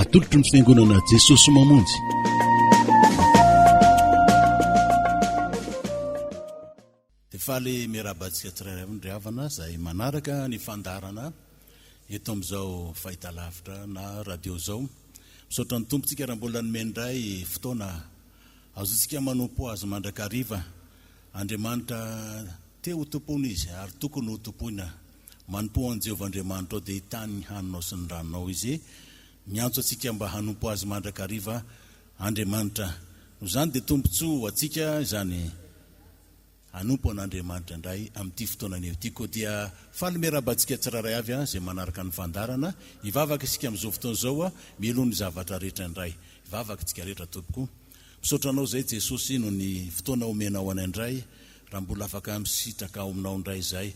atolotry ny Fiangonana Jesosy Mamonjy. Faly mirabatsika tsirairay ny havana izay manaraka ny fandarana eto amin'izao fahitalavitra na radio zao. Misaotra ny tompontsika raha mbola nomendray fotoana azontsika manompo azy mandrakariva. Andriamanitra te ho tompony izy ary tokony ho tompoina. Manompo an Jehovah Andriamanitra ao dia hitany ny haninao sy ny ranonao izy. Miantso atsika mba hanompo azy mandrakariva Andriamanitra. Izany dia tompontsoa atsika izany anompo an'Andriamanitra indray amin'ity fotoana ity koa dia faly mirabatsika tsiraray avy izay manaraka ny fandarana. Hivavaka isika amin'izao fotoana izao milony zavatra rehetra indray. Hivavaka isika rehetra tompoko. Misaotra anao izay Jesosy no ny fotoana omenao any indray. Raha mbola afaka misitraka ao aminao indray izay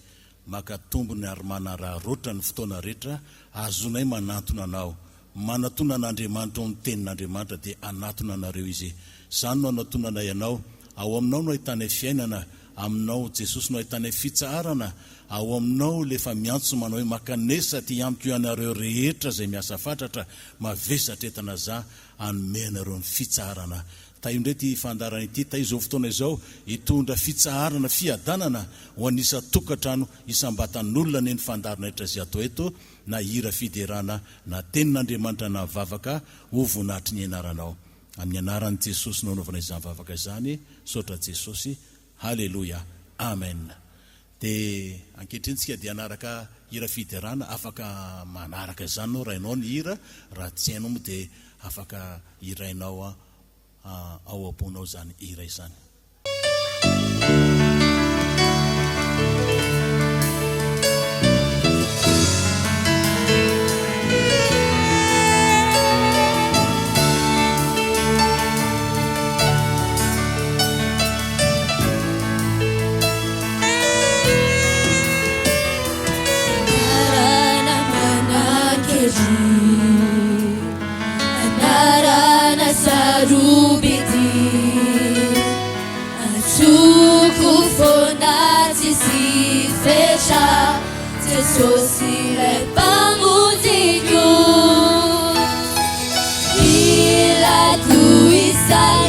maka tombony ary manararoatra ny fotoana rehetra azonay manatona anao. Manatona an'Andriamanitra ny tenin'Andriamanitra dia anatona anareo izy. Izany no anatonana ianao. Ao aminao no ahitana fiainana. Aminao Jesosy no ahitana fitsaharana. Ao aminao lefa miantso manao hoe makanesa ty amiko ianareo rehetra izay miasa fatratra mavesatra entana za anome anareo ny fitsaharana. Taio indray ty fandarana ity taio izao fotoana izao hitondra fitsaharana fiadanana ho anisa tokatrano isam-batan'olona ny fandarana rehetra izay atao eto na hira fiderana na tenin'Andriamanitra na vavaka ho voninahitry ny anaranao. Amin'ny anaran'i Jesosy no anaovana izany vavaka izany. Saotra Jesosy. Halleluja. Amen. Dia ankehitriny dia anaraka hira fiderana afaka manaraka izany no raha ianao ny hira raha tsy hainao moa dia afaka hirainao ao amponao izany hira izany. Anarana sarubiti Atuku fonati si fecha Jesosy pamuziku Ila tuisanadu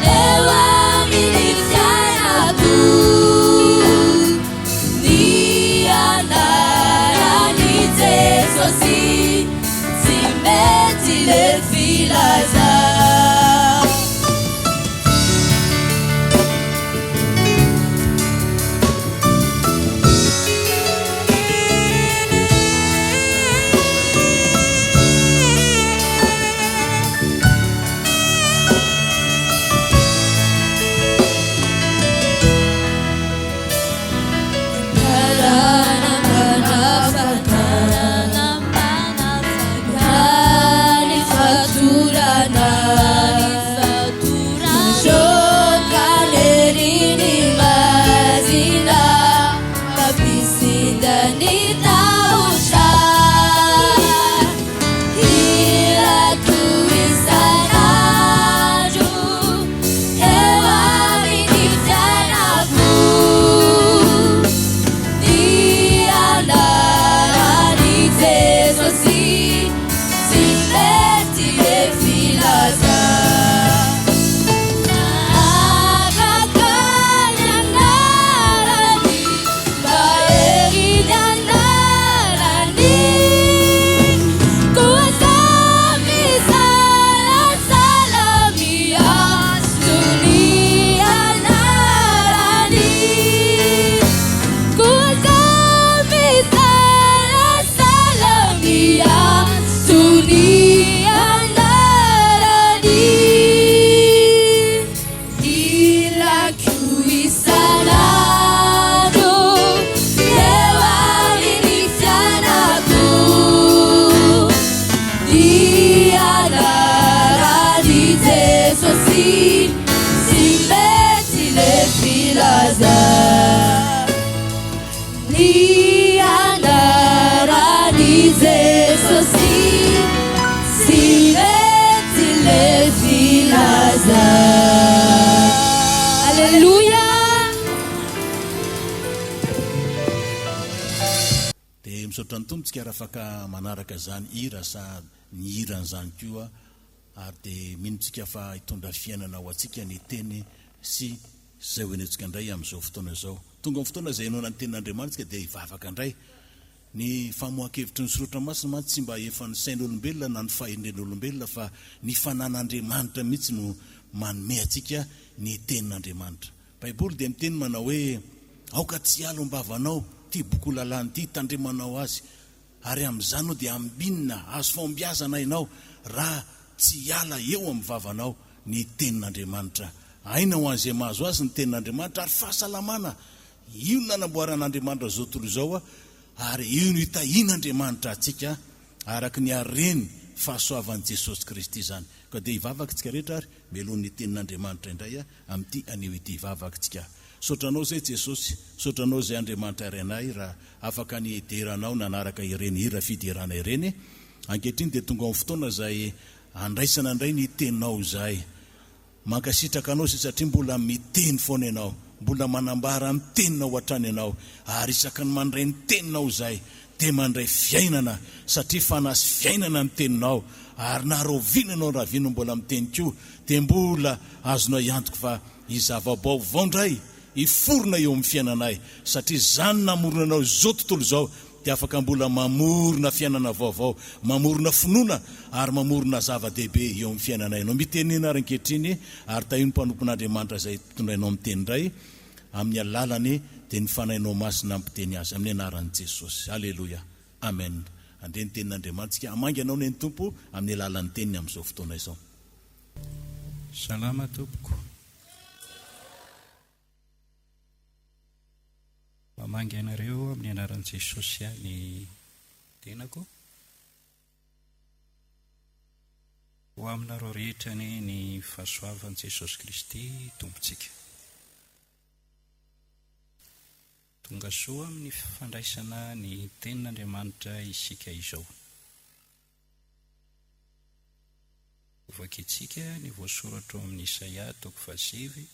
Ewa militianaku Ni anarani Jesosy Simeti le filaza misaotra ny tompontsika raha afaka manaraka zany hira sa ny hiran'izany koa ary dia minotsika fa hitondra fiainana ho atsika ny teny sy zay hoenetsika indray amin'izao fotoana izao. Tonga amin'ny fotoana izay ianao ny tenin'Andriamanitra dia hivavaka indray. Ny famohan-kevitry ny sorotra masina mantsy tsy mba efa ny sain'olombelona na ny fahendren'olombelona fa ny fanan'Andriamanitra mihitsy no manome atsika ny tenin'Andriamanitra. Baiboly dia miteny manao hoe aoka tsy alo mbavanao ty boky lalany ty tandremanao azy ary amin'izany no dia ambinina azo fombiazana ianao raha tsy ala eo amin'ny vavanao ny tenin'Andriamanitra. Aina ho an'izay mahazo azy ny tenin'Andriamanitra ary fahasalamana io no nanamboaran'Andriamanitra zao tontolo izao ary io no hitahian'Andriamanitra atsika araka ny areny fahasoavan'i Jesosy Kristy zany. Ka dia hivavaka tsika rehetra ary melohany tenin'Andriamanitra indray amin'ity anio ity hivavaka tsika. Sotranao zay Jesosy, sotranao zay Andriamanitra irenay raha afaka ny hederanao nanaraka ireny hira fiderana ireny. Ankehitriny dia tonga amin'ny fotoana izay andraisana indray ny teninao izay. Mankasitraka anao satria mbola miteny foana ianao, mbola manambara ny teninao hatrany ianao ary isaka ny mandray ny teninao izay dia mandray fiainana satria fanasy fiainana ny teninao ary narovinanao raha vino mbola miteny koa dia mbola azonao iantoka fa izavabaovao indray iforona eo amin'ny fiainanay satria zany namorona anao zao tontolo izao dia afaka mbola mamorona fiainana vaovao, mamorona finoana ary mamorona zava-dehibe eo amin'ny fiainanay. Ianao mitenena ary ankehitriny ary tahino mpanompon'Andriamanitra izay tondrainao miteny indray amin'ny alalany dia ny fanainao masina ampiteny azy amin'ny anaran'i Jesosy. Aleloia. Amen. Andre ny tenin'Andriamanitra hamangy anao ny tompo amin'ny alalan'ny teniny amin'izao fotoana izao. Salama tompoko. Mamangy anareo amin'ny anaran'i Jesosy ny tenako. Ho aminareo rehetra ny fahasoavan'i Jesosy Kristy tompontsika. Tonga soa amin'ny fandraisana ny tenin'Andriamanitra isika izao. Vakitsika ny voasoratra amin'ny Isaia toko 7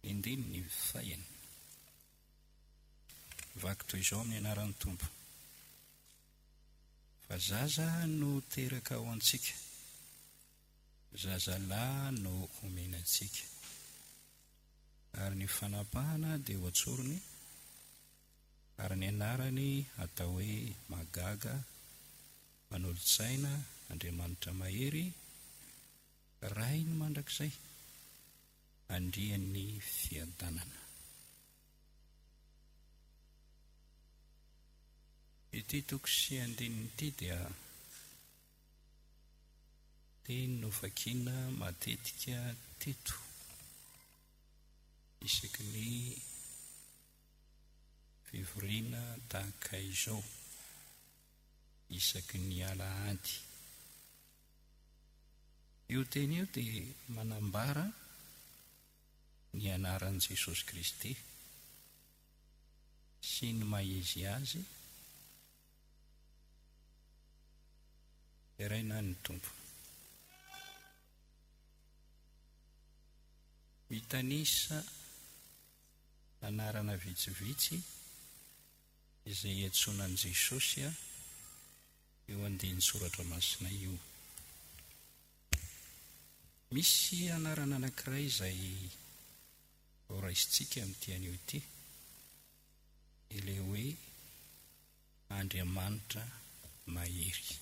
ny 5. Vaky toy izao amin'ny anaran'ny Tompo. Fa zaza no teraka ao antsika, zazalahy no omena antsika, ary ny fanapahana dia ho atsorony, ary ny anarany atao hoe Magaga, manolo-tsaina, Andriamanitra mahery, Ray ny mandrakizay, Andrian'ny fiadanana. Ity toko sy andininy ity dia teny no vakiana matetika teto isaky ny fivoriana tahaka izao, isaky ny alahady. Io teny io dia manambara ny anaran'i Jesosy Kristy sy ny mahezy azy. Eraina ny Tompo. Mitanisa anarana vitsivitsy izay iantsonan'i Jesosy eo andiny soratra masina io. Misy anarana anankiray izay raisitsika amin'ity anio ity, ilay hoe Andriamanitra mahery.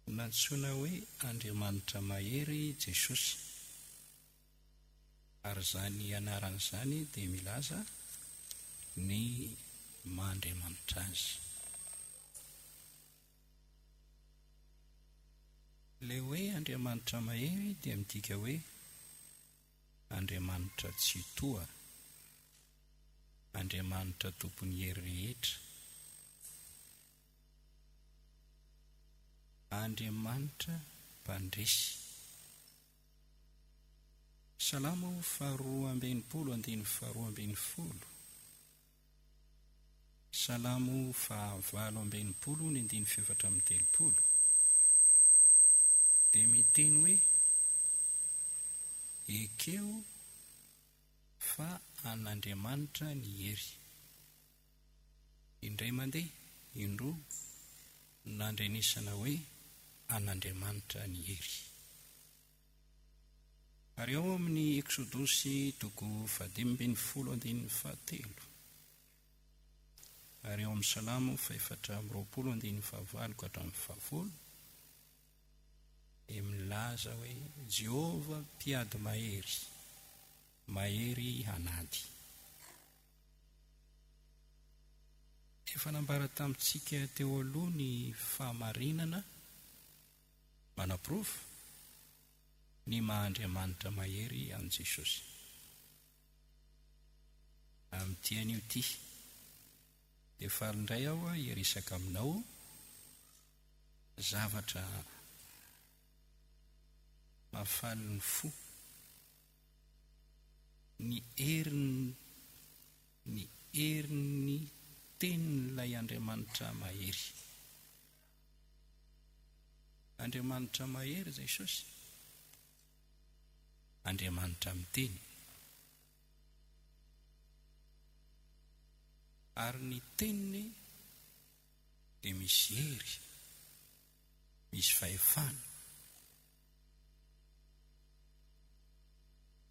Nantsona hoe Andriamanitra mahery Jesosy, ary zany anarana izany dia milaza ny mahandriamanitra azy. Ilay hoe Andriamanitra mahery dia midika hoe Andriamanitra tsy toa, Andriamanitra tompon'ny hery rehetra, Andriamanitra mpandresy. Salamo 2:2-10. Salamo 9:7-13. Dia miteny hoe ekeo fa an'Andriamanitra ny hery. Indray mandeha indroa nandrenisana hoe an'Andriamanitra ny hery. Ary ao amin'ny Eksodosy 15:17, ary ao amin'ny Salamo 4:20-20 milaza hoe Jehova mpiady mahery, mahery hanady. Efa nambara tamintsika teo aloha ny fahamarinana manaprofo ny maha-Andriamanitra mahery an' Jesosy. Amin'ity anio ity dia falindray aho hiresaka aminao zavatra mahafaly ny fo, ny herin'ny tenin'ilay Andriamanitra mahery. Andriamanitra mahery Jesosy, Andriamanitra miteny. Ary ny teniny dia misy hery, misy fahefana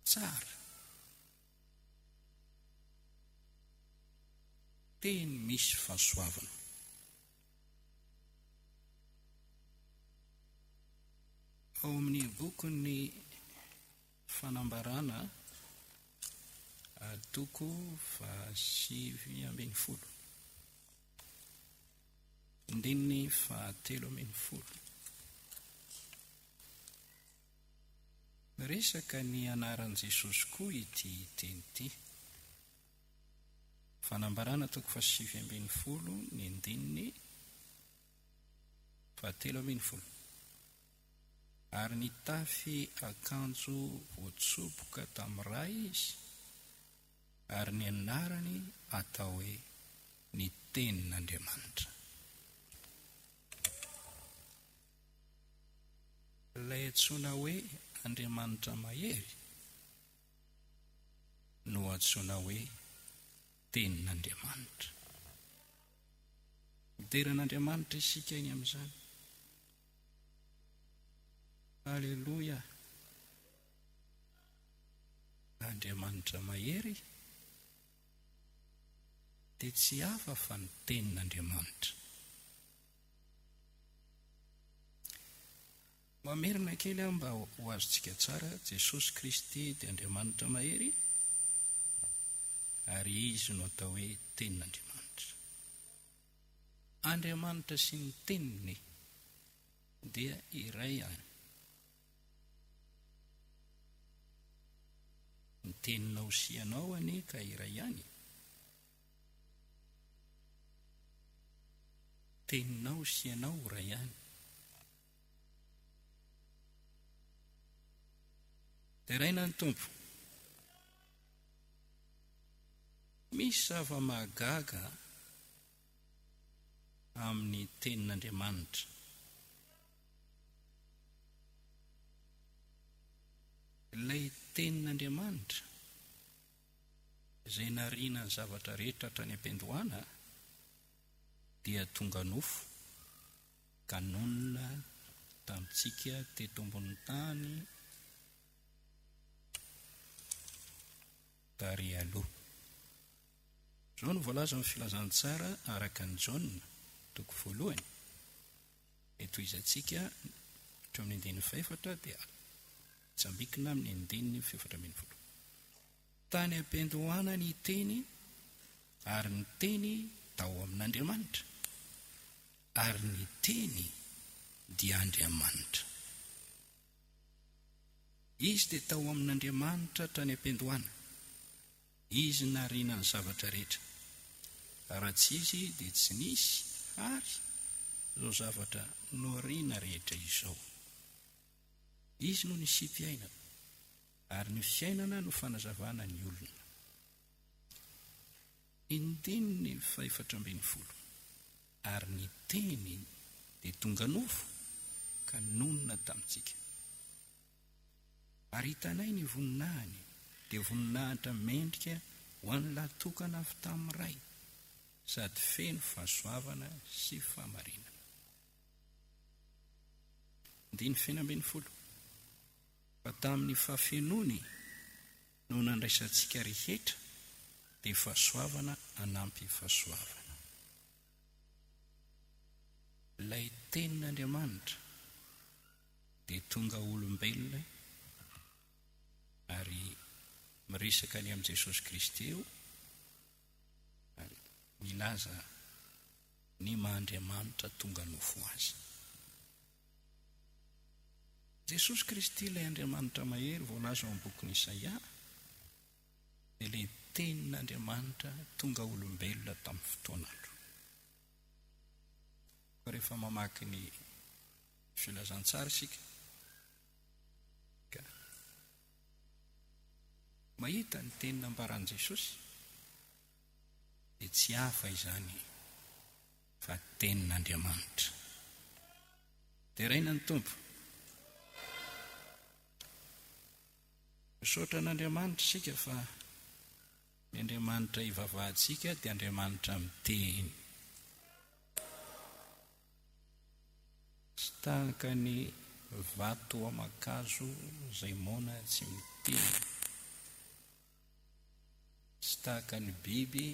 tsara, teny misy fahasoavana. Ao amin'ny bokin'ny fanambarana toko 7:20, ndininy 7:10, resaka ny anaran'i Jesosy koa ity teny ity. Fanambarana toko 7:20, ny ndininy 7:10. Ary nitafy akanjo voatsoboka tamin'iray izy, ary ny anarany atao hoe ny tenin'Andriamanitra. Ilay antsoina hoe Andriamanitra mahery no antsoina hoe tenin'Andriamanitra. Mideran'Andriamanitra isika iny amin'izany. Halleluja! Andriamanitra mahery dia tsy hafa fa ny tenin'Andriamanitra. Mamerina kely mba ho azontsika tsara, Jesosy Kristy dia Andriamanitra mahery, ary izy no atao hoe tenin'Andriamanitra. Andriamanitra sy ny teniny dia iray ihany. Ny teninao sy ianao anie ka iray ihany. Teninao sy ianao iray ihany. Teraina ny Tompo. Misy zava-mahagaga amin'ny tenin'Andriamanitra. Ilay tenin'Andriamanitra izay nariana ny zavatra rehetra hatrany am-piandohana dia tonga nofo, kanonina tamintsika teto ambony tany tary aloha. Izao no voalaza amin'ny filazantsara araka ny Jaona 1. Eto izantsika hateo amin'ny andininy 4 dia tsambikina amin'ny andininy 4. Tany am-piandohana ny teny, ary ny teny tao amin'Andriamanitra, ary ny teny dia Andriamanitra. Izy dia tao amin'Andriamanitra tany am-piandohana. Izy nariana ny zavatra rehetra. Raha tsy izy dia tsy nisy ary izao zavatra noriana rehetra izao. Izy no nisy fiainana, ary ny fiainana no fanazavana ny olona. Indininy 4:20, ary ny teny dia tonga nofo ka nonina tamintsika, Ary hitanay ny voninahiny dia voninahitra mendrika ho an'ny latokana avy tamin'ny ray, sady feno fahasoavana sy fahamarinana. 9 fa tamin'ny fahafenony no nandraisantsika rehetra dia fahasoavana anampy fahasoavana. Ilay tenin'Andriamanitra dia tonga olombelona ary miresaka ny amin'i Jesosy Kristy eo ary milaza ny maha-Andriamanitra tonga nofo azy. Jesosy Kristy ilay Andriamanitra mahery voalaza ao amin'ny bokin'i Isaia, dia ilay tenin'Andriamanitra tonga olombelona tamin'ny fotoanandro. Fa rehefa mamaky ny filazantsara isika ka mahita ny tenina ambaran'i Jesosy dia tsy hafa izany fa tenin'Andriamanitra. Dia raina ny Tompo, misaotra an'Andriamanitra isika fa ny Andriamanitra ivavahantsika dia Andriamanitra miteny. Tsy tahaka ny vato amakazo izay mona tsy miteny, tsy tahaka ny biby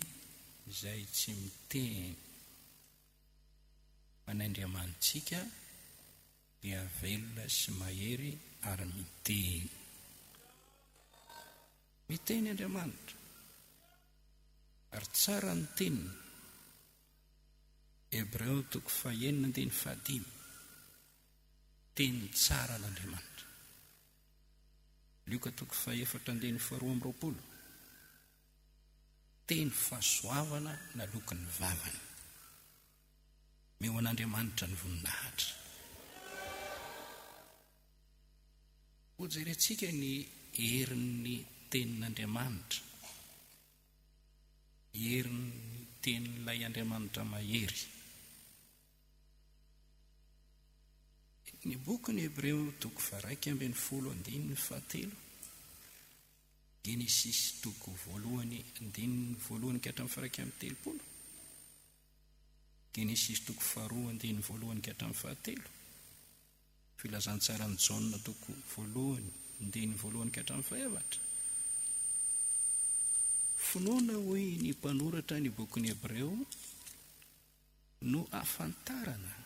izay tsy miteny, fa ny Andriamanitsika dia velona sy mahery ary miteny. Miteny Andriamanitra ary tsara ny teniny. Hebreo 9:15, teny tsara l'Andriamanitra. Luka 4:22, teny fahasoavana na lokon'ny vavany. Meo an'Andriamanitra ny voninahitra. Ho jerentsika ny herin'ny tenin'Andriamanitra, herin'ny tenin'ilay Andriamanitra mahery. Ny bokin'ny Hebreo 1:17, Genesis 1:1-3:30, Genesis 2:1-3:7, filazantsara ny Jaona 1:1-3:8. Finoana hoy ny mpanoratra ny bokin'ny Hebreo no afantarana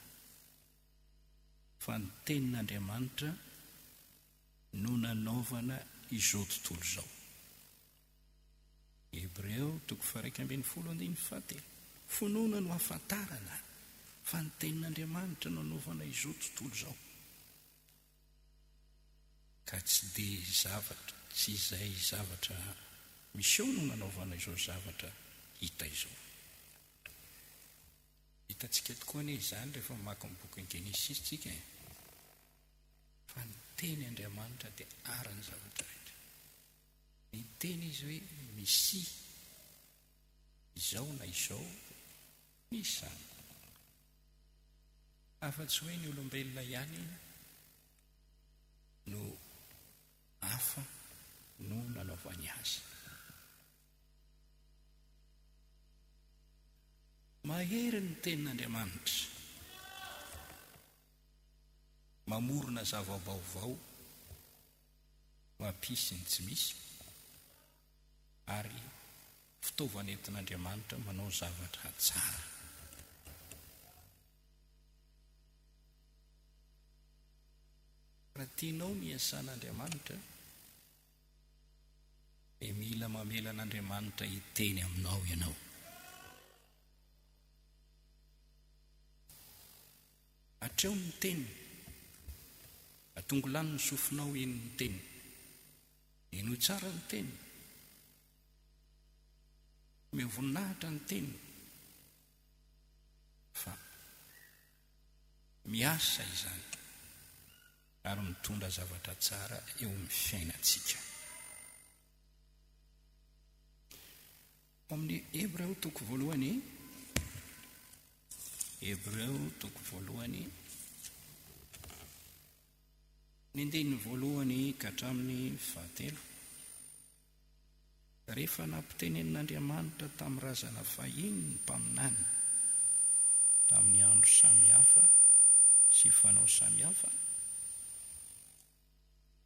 fa ny tenin'Andriamanitra no nanaovana izao tontolo izao. Hebreo 1:17, finoana no afantarana fa ny tenin'Andriamanitra no nanaovana izao tontolo izao. Ka tsy dia zavatra, tsy izay zavatra miseo no nanaovana izao zavatra hita izao. Hitantsika tokoa anie izany rehefa mamaky ny bokin'ny Genesis tsika, fa ny teny Andriamanitra dia arany zavatra rehetra. Ny teny izy hoe misy izao na izao, misy izany. Afa-tsy hoe ny olombelona ihany no hafa no nanaovany azy. Mahery ny tenin'Andriamanitra, mamorona zava-baovao, mampisy ny tsy misy, ary fitaovana entin'Andriamanitra manao zavatra tsara. Raha tianao miasan'Andriamanitra, dia mila mamela an'Andriamanitra hiteny aminao ianao. Hatreo ny teny, atongolany ny sofinao eny ny teny, eno tsara ny teny, mivoninahitra ny teny, fa miasa izany ary mitondra zavatra tsara eo amin'ny fiainantsika. Amin'ny Hebreo 1:1, Hebreo 1:1, ny andininy voalohany ka hatramin'ny fahatelo. Rehefa nampitenenin'Andriamanitra tamin'ny razana fahiny ny mpaminany tamin'ny andro samihafa sy fanao samihafa,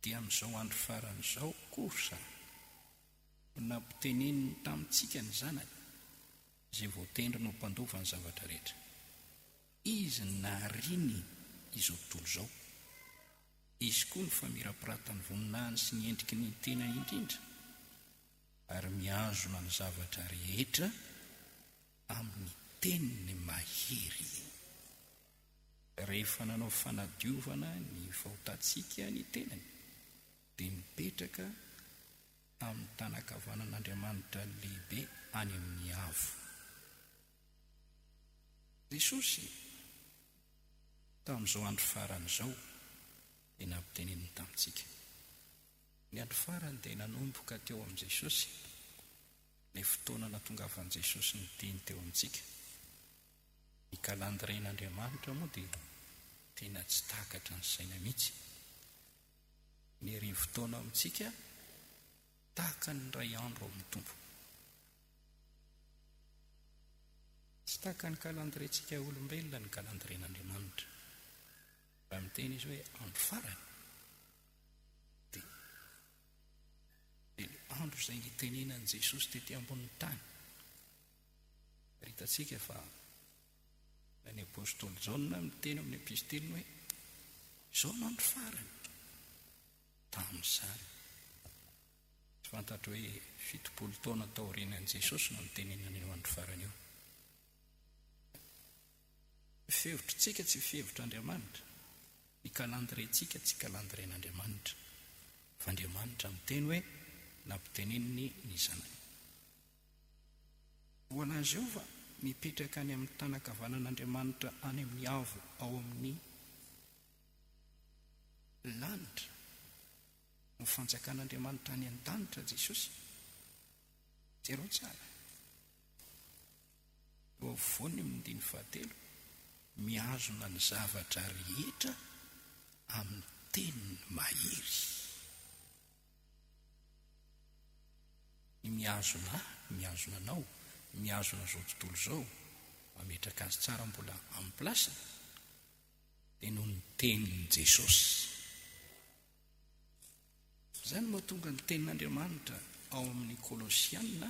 dia amin'izao andro faran'izao kosa nampiteneniny tamintsika ny zanany izay voatendry no mpandova ny zavatra rehetra. Izy nariny izao tontolo izao. Izy koa ny famirapiratany voninahiny sy ny endriky ny tena indrindra, ary miazona ny zavatra rehetra amin'ny teniny mahery. Rehefa nanao fanadiovana ny vahotantsika ny tenany, dia mipetraka amin'ny tanakavanan'Andriamanitra lehibe any amin'ny avo. Jesosy tamin'izao andro faran'izao dia nampiteneniny tamintsika. Ny andro farany dia nanomboka teo amin'i Jesosy, ilay fotoana natongavan'i Jesosy ny diny teo amintsika. Ny kalandren'Andriamanitra moa dia tena tsy takatra ny saina mihitsy. Ny rivo-taona amintsika tahaka ny ray andro ao amin'ny tompo. Tsy tahaka ny kalandrentsika olombelona ny kalandren'Andriamanitra. Raha miteny izy hoe andro farany, dia ilay andro izay nitenenan'i Jesosy tety ambonin'ny tany. Hitantsika fa ny apôstôly Jaona miteny amin'ny episteliny hoe izao no andro farany tamin'izany. Tsy fantatra hoe 70 taona taorianan'i Jesosy no nitenenana io andro farany io. Fihevitrintsika tsy fihevitr'Andriamanitra, ny kalandrentsika tsy kalandren'Andriamanitra, fa Andriamanitra miteny hoe nampiteneniny ny zanany. Hoanazy eo fa mipetraka any amin'ny tanakavanan'Andriamanitra any amin'ny avo ao amin'ny lanitra, ny fanjakan'Andriamanitra any an-danitra Jesosy. Jereo tsara. Eo afovoany amin'ny diny fahatelo, miazona ny zavatra rehetra amin'ny teniny mahery. Ny miazona anao, miazona izao tontolo izao, mametraka azy tsara mbola amin'ny plasiny, dia noho ny teniny Jesosy. Izany mahatonga ny tenin'Andriamanitra ao amin'ny Kolosianina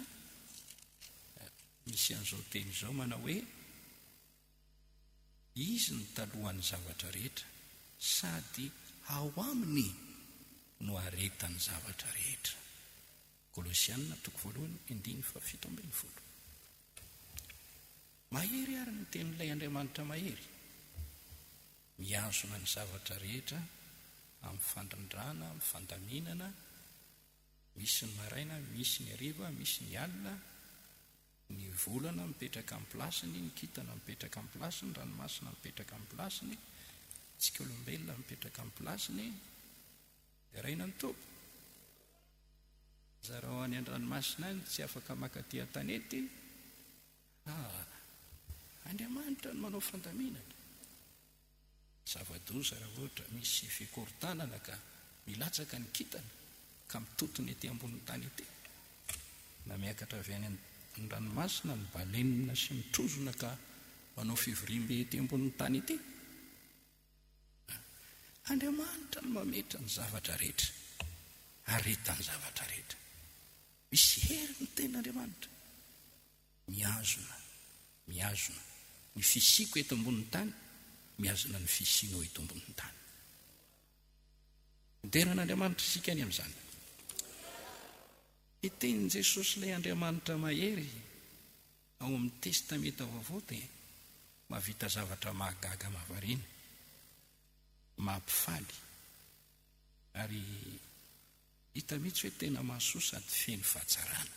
misy an'izao teny izao manao hoe izy ny talohan'ny zavatra rehetra, sady ao aminy no aretan'ny zavatra rehetra. Kolosianina 2:7. Mahery ary ny tenin'ilay Andriamanitra mahery, miazona ny zavatra rehetra amin'ny fandrindrana, amin'ny fandaminana, misy ny maraina, misy ny hariva, misy ny alina, ny volana mipetraka amin'ny plasiny, ny kintana mipetraka amin'ny plasiny, ranomasina mipetraka amin'ny plasiny, tsika olombelona mipetraka amin'ny plasiny. Dia raina ny tompo, zareo any an-dranomasina any tsy afaka makaty an-tanety, Andriamanitra no manao fandaminana. Zava-doza raha ohatra misy fikorontanana ka milatsaka ny kintana ka mitotony ety ambonin'ny tany ety, na miakatra avy any an-dranomasina ny balenina sy mitrozona ka manao fivorimby ety ambonin'ny tany ety. Andriamanitra no mametra ny zavatra rehetra, aretany zavatra rehetra. Misy hery ny tenin'Andriamanitra. Miazona ny fisiko eto ambonin'ny tany, miazona ny fisinao eto ambonin'ny tany. Mideran'Andriamanitra isika any amin'izany. Itenin'i Jesosy ilay Andriamanitra mahery ao amin'ny testamenta vaovao dia mahavita zavatra mahagaga mahavariana, mampifaly, ary hita mihitsy hoe tena mahasoa sady feno fahatsarana.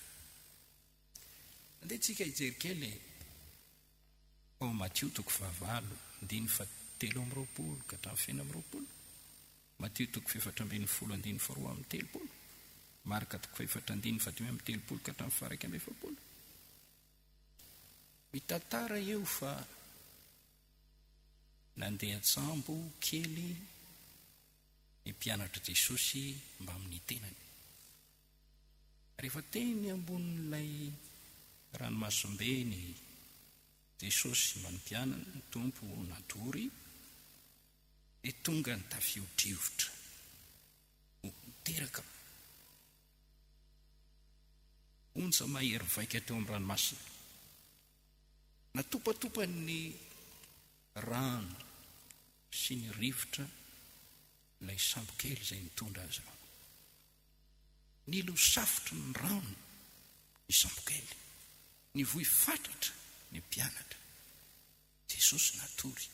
Andeha tsika hijery kely ao Matthieu 7:7 ka hatramin'ny 9:20, Matthieu 7:14-13, Marka 4:15-13 ka hatramin'ny 1:20. Mitantara eo fa nandeha an-tsambo kely ny mpianatra Jesosy mba amin'ny tenany. Rehefa teny ambonin'ilay ranomasombe ny Jesosy manompianana ny tompo natory, dia tonga ny tafio-drivotra teraka onja mahery vaika teo amin'ny ranomasina, natopatopany rano sy ny rivotra ilay sambo kely izay nitondra azy rano. Nilo safotry ny rano ny sambo kely, ny vohy fatratra ny mpianatra. Jesosy natory,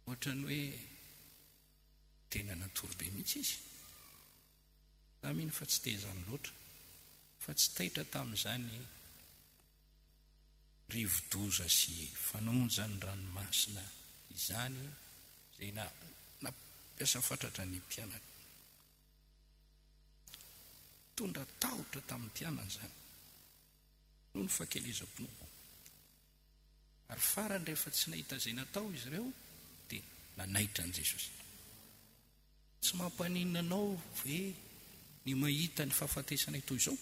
ohatrany hoe tena natory be mihitsy izy. Aminy fa tsy tezany loatra, fa tsy taitra tamin'izany rivo-doza sy fanonjany ranomasina izany izay nampiasa fatratra ny mpianatra. Tondra tahotra tamin'ny mpianana izany noho ny fahakelezam-pino. Ary farany rehefa tsy nahita izay natao izy ireo dia nanaitra an' Jesosy. Tsy mampaninona anao ve ny mahita ny fahafatesana toy izao?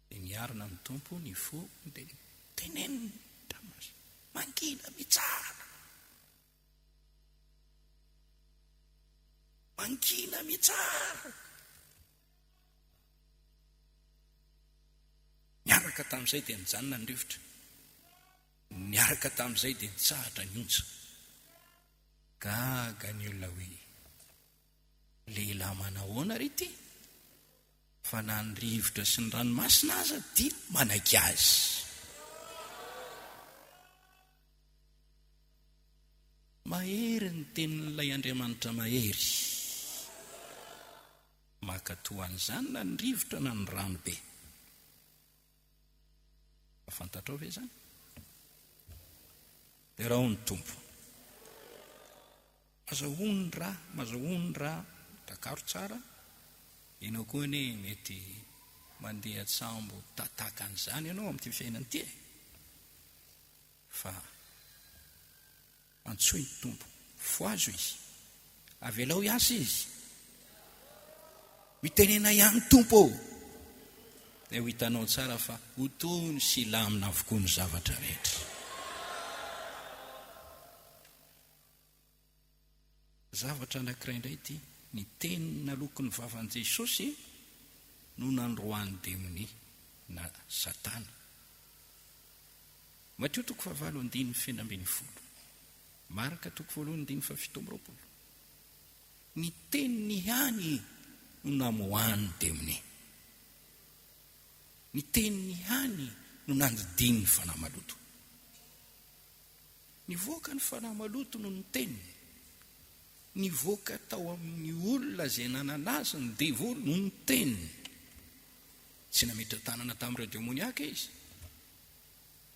Dia niarina amin'ny tompo ny fo dia teneniny tamin'azy, mangina mitsara, mangina mitsara. Niaraka tamin'izay dia nijanona ny rivotra, niaraka tamin'izay dia nitsahatra ny ontsa. Gaga ny olona hoe lehilahy manahoana ry ity, fa na ny rivotra sy ny ranomasina aza dia manaiky azy. Mahery ny tenin'ilay Andriamanitra mahery, makatoan'izany na ny rivotra na ny rano be. Fantatrao ve zany? Dia raha ho ny tompo, mazahoany raha takaro tsara, ianao koa ne mety mandeha tsambo tataka an'izany ianao amin'ity fiainana ity. Fa antsoy ny tompo, foazo izy, avelao hiasa izy, mitenena ihany tompo. Dia ho hitanao tsara fa ho tony sy lamina avokoa ny zavatra rehetra. Zavatra anankiray indray ity, ny teny naloko ny vavan'i Jesosy no nandroany demoni na Satana. Mateo 8:7-10, Marka 8:1-7. Ny teniny ihany no namoahany demoni. Ny teniny ihany no nandidiny ny fanahy maloto. Nivoaka ny fanahy maloto no ny teniny. Nivoaka tao amin'ny olona izay nananazy ny devoly no ny teniny. Tsy nametra tanana tamin'ireo demoniaka izy.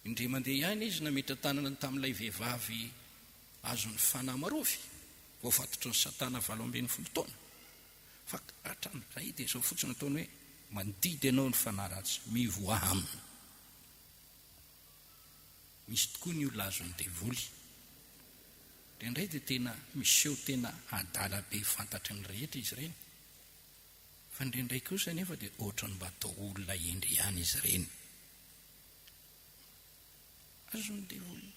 Indray mandeha ihany izy nametra tanana tamin'ilay vehivavy azony fanahy marofy, voafatotry ny Satana 17 taona. Fa hatramin'izay dia izao fotsiny ataony hoe mandidy ianao ny fanahy ratsy, mivoaha aminy. Misy tokoa ny olona azony devoly. Dia indray dia tena miseho tena adala be fantatry ny rehetra izy ireny. Fa indraindray kosa nefa dia ohatrany mba atao olona endry ihany izy ireny. Azony devoly.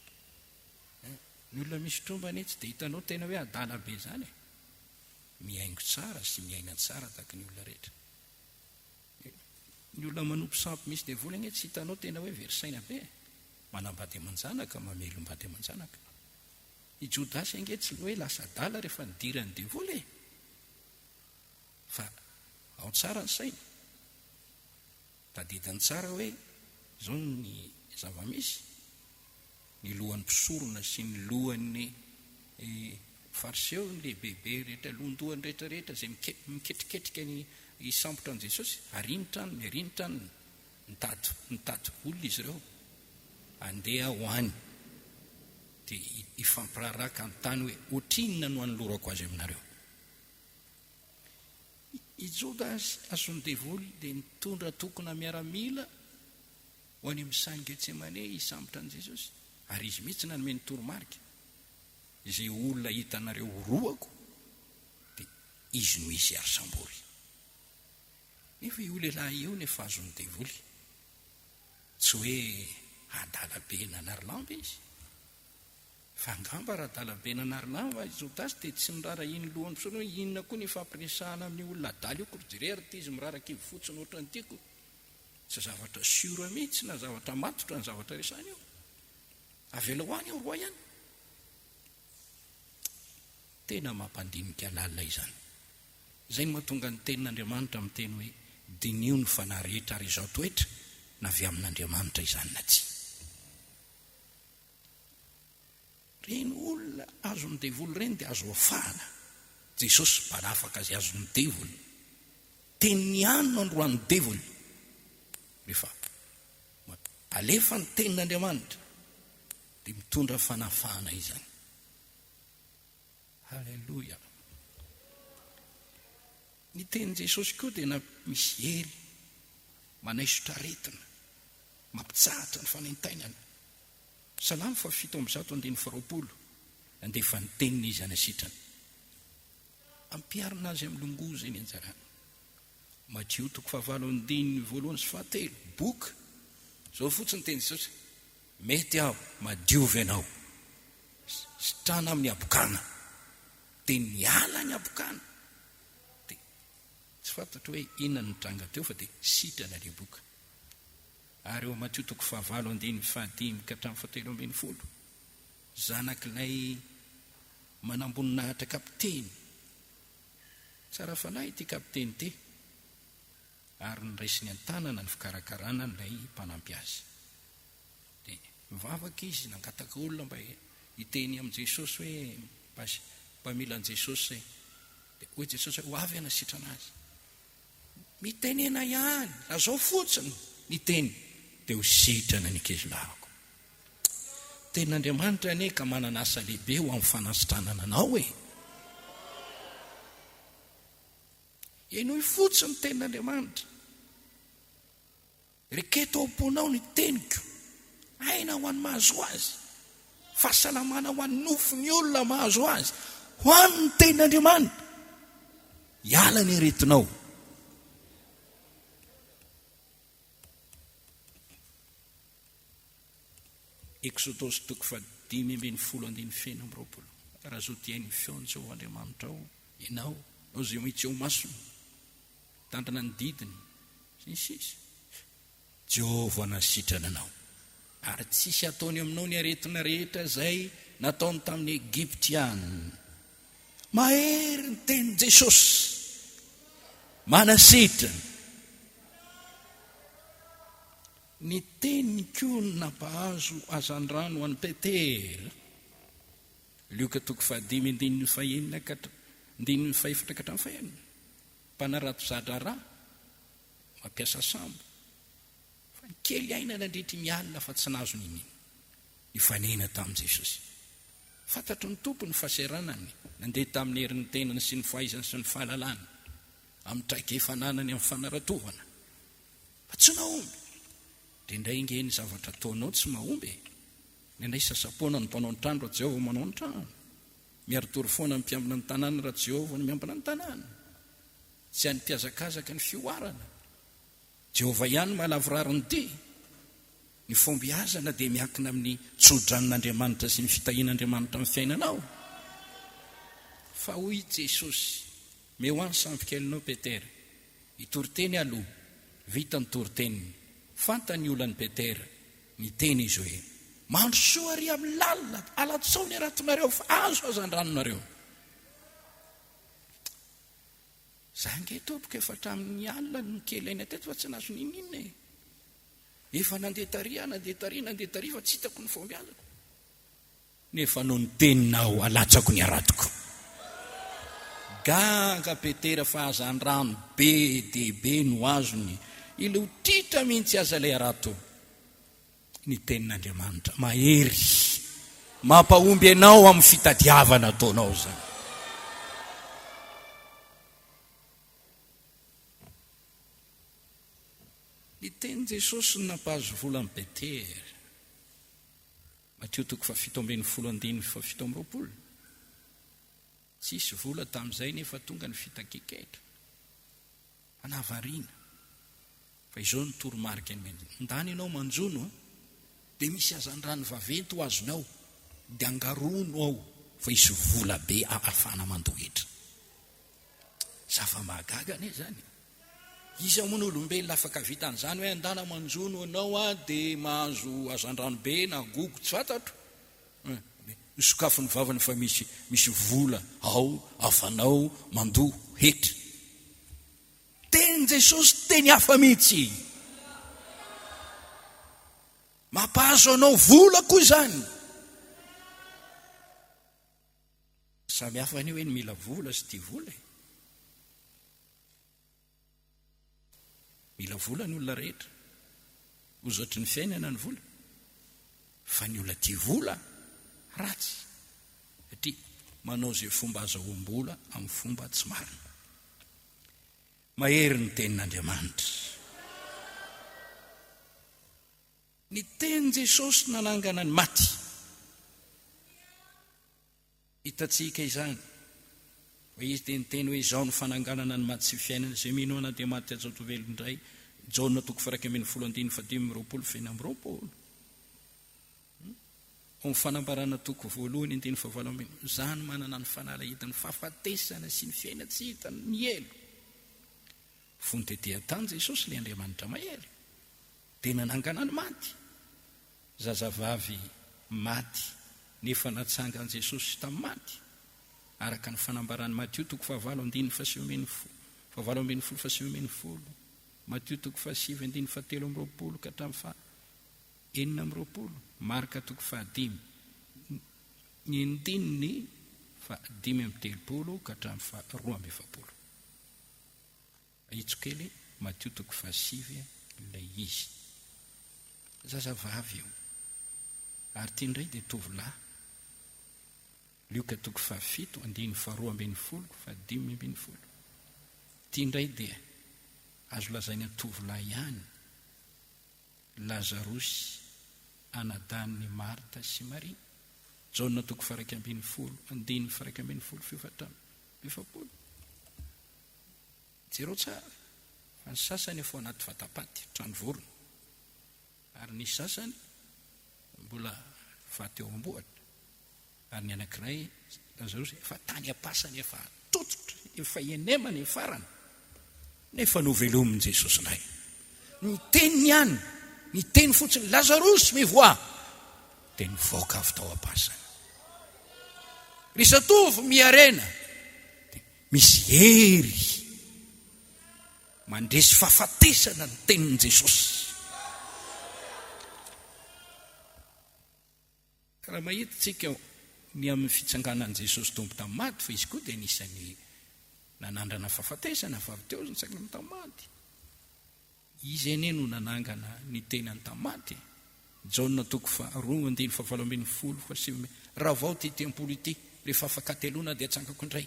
Ny olona misy trombany tsy dia hitanao tena hoe adala be zany. Miaingo tsara sy miaina tsara tahaka ny olona rehetra. Ny olona manompo sampy misy devoly eny tsy hitanao tena hoe verisaina be, manambady aman-janaka, mamelombady aman-janaka. I Jodasy ange tsy hoe lasa adala rehefa nidirany devoly, fa ao tsara ny saina, tadidany tsara hoe izao ny zava-misy, ny lohan'ny mpisorona sy ny lohan'ny fariseo, ny lehibehibe rehetra, londohany rehetrarehetra izay miketriketrika ny isambotra an' Jesosy, arinitrany, miarinitrany, nitady olona izy ireo, andeha ho any, dia ifampiraraka amin'ny tany hoe ohatrinona no anolorako azy aminareo. I Jodasy azony devoly dia nitondra tokona miaramila ho any amin'ny sainy Getsemane isambotra an' Jesosy, ary izy mihitsy nanome ny toromarika. izay olona hitanareo roako dia izy no izy ary sambory. Nefa io lehilahy io nefa azony devoly, tsy hoe adalabe nanarylamba izy, fa angamba raha adalabe nanarylamba izy otasy dia tsy mirara iny lohany foana hoe inona koa ny fampiresahana amin'ny olona adaly io korjerery ty izy mirarakivo fotsiny ohatra ny tiako. Tsy zavatra siora mihitsy na zavatra matotra ny zavatra resahana io. Avela ho any eo roa ihany. Tena mampandinika lalina izany. Izay no mahatonga ny tenin'Andriamanitra amin'ny teny hoe dinio ny fanahy rehetra ary izao toetra na avy amin'Andriamanitra izany na tsy. Reny olona azo ny devoly reny dia azo afahana. Jesosy mba afaka azy azo ny devoly. Teniny ihany no androany devoly. Rehefa alefa ny tenin'Andriamanitra dia mitondra fanafahana izany. Halleluja. Ny tenin' Jesosy koa dia na misy hery, manaisotra aretina, mampitsahatra ny fanentainana. Salamo 7:120 andefa ny teniny izy anasitrana. Ampiarina azy amin'ny longoza eny anjarana. Matthieu 5:1-9 boka zao fotsiny teny Jesosy: mety aho madiovy ianao, sitrana amin'ny abokana, dia niala ny abokana. Dia tsy fantatra hoe inona ny tranga teo fa dia sitrana ilay boka. Ary eo Matthieu 5:15-17 zanak'ilay manamboninahitra kapiteny, tsara fanahy ity kapiteny ty, ary nyraisiny an-tanana ny fikarakarana n'ilay mpanampy azy. Dia mivavaka izy nangataka olona mba hiteny amin'i Jesosy hoe mpamila an' Jesosy. Dia hoe Jesosy ho avy anasitrana azy. Mitenena ihany, azao fotsiny ny teny dia ho sitrana ny ankezilahiko. Tenin'Andriamanitra ane ka manana asa lehibe ho amin'ny fanasitranana anao e. Enoy fotsiny tenin'Andriamanitra. Reketo am-ponao ny teniko, aina ho an'ny mahazo azy, fahasalamana ho an'ny nofony olona mahazo azy, ho an'ny tenin'Andriamanitra. Hiala ny aretinao. Exodosy 5:20 raha zo tiainy feony zao Andriamanitra ao ianao, ao zay mihitsy eo masony, tandrina ny didiny sisy. Jehovah nasitrana anao, ary tsisy ataony aminao ny aretina rehetra zay nataony tamin'ny Egyptiana. Mahery ny tenin' Jesosy, manasitrana. Ny teniny koa nampahazo azan-drano an'i Petera. Luka 5:5-5 mpanarato zadrara mampiasa sambo. Fa ny kely aina nandritry mialina fa tsy nazo niny ifanena tamin'i Jesosy. Fantatro ny tompo ny fahaseranany, nandeha tamin'ny herin'ny tenany sy ny fahaizany sy ny fahalalany, amin'ny traikefananany amin'ny fanaratovana. Fa tsy naomby. Indray inge ny zavatra ataonao tsy mahomby. Indray sasapoana ny mpanao ny trano raha Jehovah manao ny trano. Miaritory foana ny mpiambina ny tanàna raha Jehovah ny miambina ny tanàna. Tsy any mpiazakazaka ny fioarana. Jehovah ihany mahalavorariny ty. Ny fombiazana dia miankina amin'ny tsodran'Andriamanitra sy ny fitahian'Andriamanitra amin'ny fiainanao. Fa hoy Jesosy, meo any sampikelinao Petera, hitoriteny aloha, vita ny toriteny. Fantany olany Petera, ny teny izy hoe, mandro soa ary amin'ny lalina, alatsao ny aratonareo fa azo azan-dranonareo. Zange tompoka efa hatramin'ny alina ny kely aina teto fa tsy nazo ninina e. Efa nandeha taria fa tsy hitako ny fombiazako. Nefa no ny teninao alatsako ny aratoko. Gaga Petera fa azan-drano be dehibe no azony. Ilo tritra mihitsy aza ilay arato. Ny tenin'Andriamanitra mahery, mampahomby ianao amin'ny fitadiavana ataonao zany. Ny tenin' Jesosy nampahazo vola amin'ny Petera. Matthieu 7:17-17. tsisy vola tamin'izay nefa tonga ny fitakiketra anavariana fa izao ny toromarika ny ndany ianao manjono dia misy azandrano vaventy ho azonao dia angarono ao fa isy vola be ahafana mandohetra zava-mahagaga ane zany izy amono olombelona afaka vitan'izany hoe andana manjono anao dia mahazo azandrano be na gogo tsy fantatro sokafo ny vavany fa misy vola ao afanao mandoa hetra teny Jesosy teny hafa mihitsy mampahazo anao vola koa izany samy hafa ny hoe ny mila vola sy tia vola mila vola ny olona rehetra ozatry ny fiainana ny vola fa ny olona tia vola ratsy satria manao zay fomba azahoam-bola amin'ny fomba tsy marina mahery ny tenin'Andriamanitra ny teny Jesosy nanangana ny maty hitatsika izany fa izy teniteny hoe izao ny fananganana ny maty sy fiainana izay mino ana dia maty azo tovelona indray Jaona 1:19-20 ao fanambarana toko voalohany 19 zany manana ny fanalahitany fahafatesana sy ny fiaina tsy hitany ny elo fony tetea tany Jesosy le Andriamanitra mahery dia nanangana ny maty zazavavy maty nefa natsangan Jesosy tamin'ny maty araka ny fanambarany Matthieu 5:20 Matthieu 7:17 ka hatramin'ny 9:20 Marka 5:5 ny andininy 5:30 ka hatramin'ny 2:20 ahitsokely Matthieu 5:7 ilay izy zazavavy io ary tia indray dia tovolahy Luka 5:7 andiny 2:20 tia indray dia azo lazaina tovolahy ihany Lazarosy anadan'ny Marta sy Maria Jaona 1:20 andiny 1:20 jereo tsara fa ny sasany efa anaty vatapaty trano vorona ary ny sasany mbola faty eo ambohatra ary ny anankiray Lazarosy efa tany apasany efa totsotra efa enemany farany nefa novelomin'i Jesosy lay ny teniny ihany ny teny fotsiny Lazarosy mivoa dia nivoaka avy tao apasany ry zatovo miarena dia misy hery mandresy fahafatesana ny tenin'i Jesosy raha mahita tsika ny amin'ny fitsanganan'i Jesosy tombo tamin'ny maty fa izy koa dia nisany nanandrana fahafatesana fa avy teo ny tsangana tamin'ny maty izy ene no nanangana ny tenany tamin'ny maty Jaona 2:20 raha vao ty tempolo ity rehefa afaka telona dia atsangako indray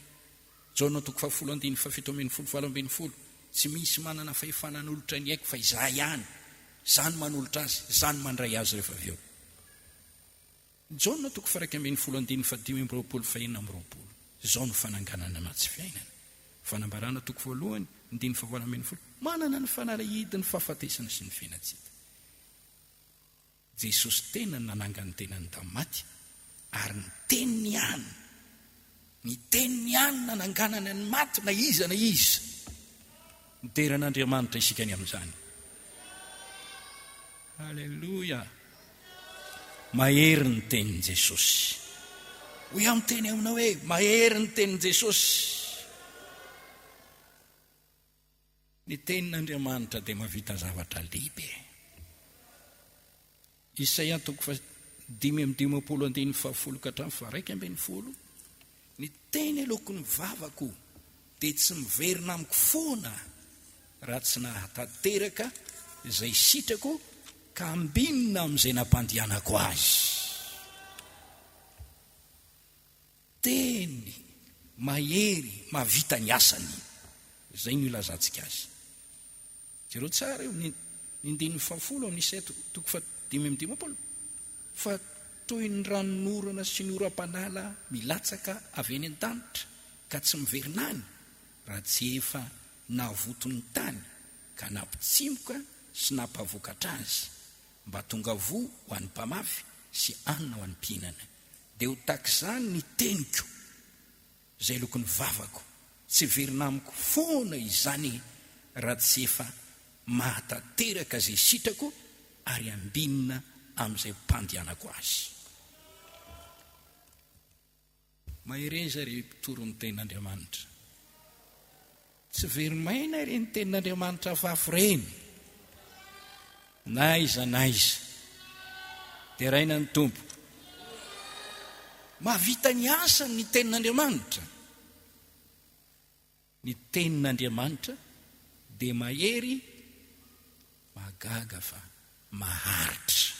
Jaona 10:17 tsy misy manana fahefanan'olotra ny haiko fa izaho ihany zany manolotra azy zany mandray azy rehefa avy eo Jaona 1:20 izao no fananganana matsy fiainana fanambarana toko voalohany 9:20 manana ny fanalahidiny fahafatesana sy ny fiainatsika Jesosy tena nanangany tenany tamin'ny maty ary ny teniny ihany nananganana ny maty na iza ny teran'Andriamanitra isikany amin'izany halleluja mahery ny tenin'i Jesosy ho amin'ny teny aminao hoe mahery ny tenin'i Jesosy ny tenin'Andriamanitra dia mahavita zavatra lehibe Isaia 5:10 ny teny aloko ny vavako dia tsy miverina amiko foana raha tsy nahatanteraka izay sitrako ka ambinina amin'izay nampandianako azy teny mahery mahavita ny asany izay no ilazantsika azy jereo tsara eo ny 10:10 amin'ny Isaia 5:10 fa toy ny ranonorana sy ny oram-panala milatsaka avy eny an-danitra ka tsy miverinany raha tsy efa navotony tany ka nampitsimoka sy nampavokatra azy mba tonga vo ho an'ny mpamafy sy anina ho an'ny mpihinana. Dia ho takizany ny teniko izay lokony vavako, tsy verina amiko foana izany raha tsy efa mahatateraka izay sitrako ary ambinina amin'izay mpandianako azy. Mahereza ry mpitoro ny tenin'Andriamanitra. Tsy verimaina ireny tenin'Andriamanitra fafy ireny. Naiza dia raina ny tompo. Mahavita ny asany ny tenin'Andriamanitra. Ny tenin'Andriamanitra dia mahery, magaga fa maharitra.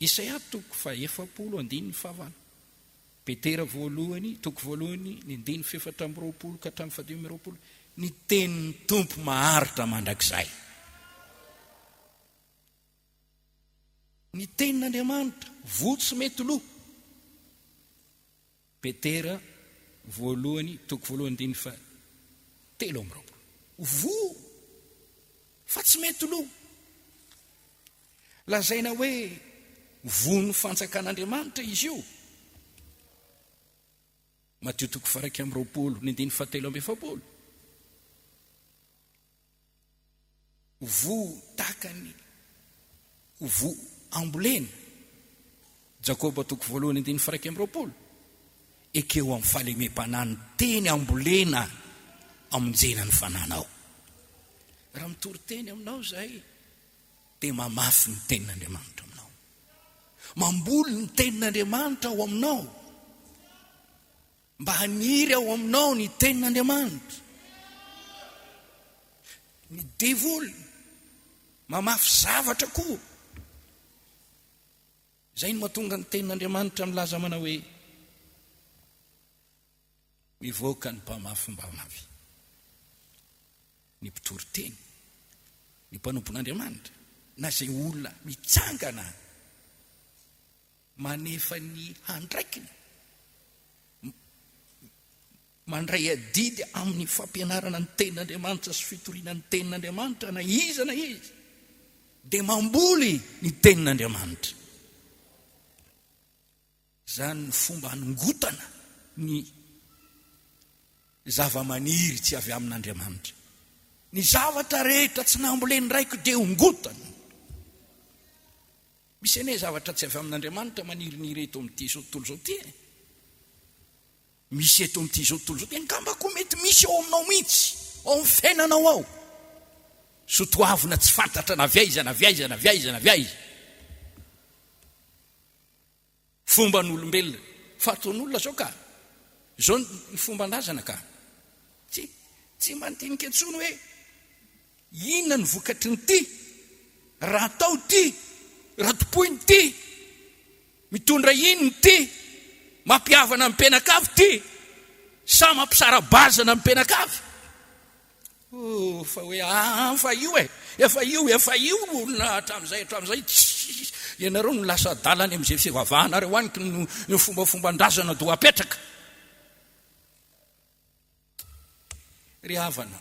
Isaia 40:4. Petera 2:4 ka hatramin'ny 5:20. Ny tenin'ny tompo maharitra mandrakizay. Ny tenin'Andriamanitra votsy mety loha. Petera 2:3. Vo fa tsy mety loha. Lazaina hoe vony fanjakan'Andriamanitra izy io. Mateo 2:7. Vo takany vo ambolena. Jakoba 2:1. Ekeo amin'ny fahalemem-panany teny ambolena amonjena ny fananao. Raha mitory teny aminao zay dia mamafy ny tenin'Andriamanitra aminao. Mamboly ny tenin'Andriamanitra ao aminao. Mba haniry ao aminao ny tenin'Andriamanitra. Ny devoly mamafy zavatra koa. Zay no mahatonga ny tenin'Andriamanitra milaza manao hoe mivoaka ny mpamafy mba mafy. Ny mpitory teny, ny mpanompon'Andriamanitra, na zay olona mitsangana manefa ny handraikiny, mandray adidy amin'ny fampianarana ny tenin'Andriamanitra sy fitoriana ny tenin'Andriamanitra na iza dia mamboly ny tenin'Andriamanitra. Zany ny fomba hanongotana ny zava-maniry tsy avy amin'Andriamanitra. Ny zavatra rehetra tsy namboleny raiko dia ongotana. Misy ane zavatra tsy avy amin'Andriamanitra maniriniry eto amin'ity zao tontolo zao ty. Misy eto amin'ity zao tontolo zao ty. Angambako mety misy ao aminao mihitsy, ao amin'ny fiainanao ao. Sotoavina tsy fantatra na viaiza. Fomba n'olombelona. Fataon'olona zao ka. Zao ny fomba ndazana ka. Tsy mandinika intsony hoe inona ny vokatry ny ty, raha atao ty, raha topoiny ty, mitondra inony ty, mampiavana amin'ny mpenakavy ty, sa mampisara-bazana amin'ny mpenakavy. Fa hoe efa io olona hatramin'izay ianareo no lasa adalany amin'izay fivavahanareo hoaniky ny fombafomban-drazana do apetraka. Ry havana,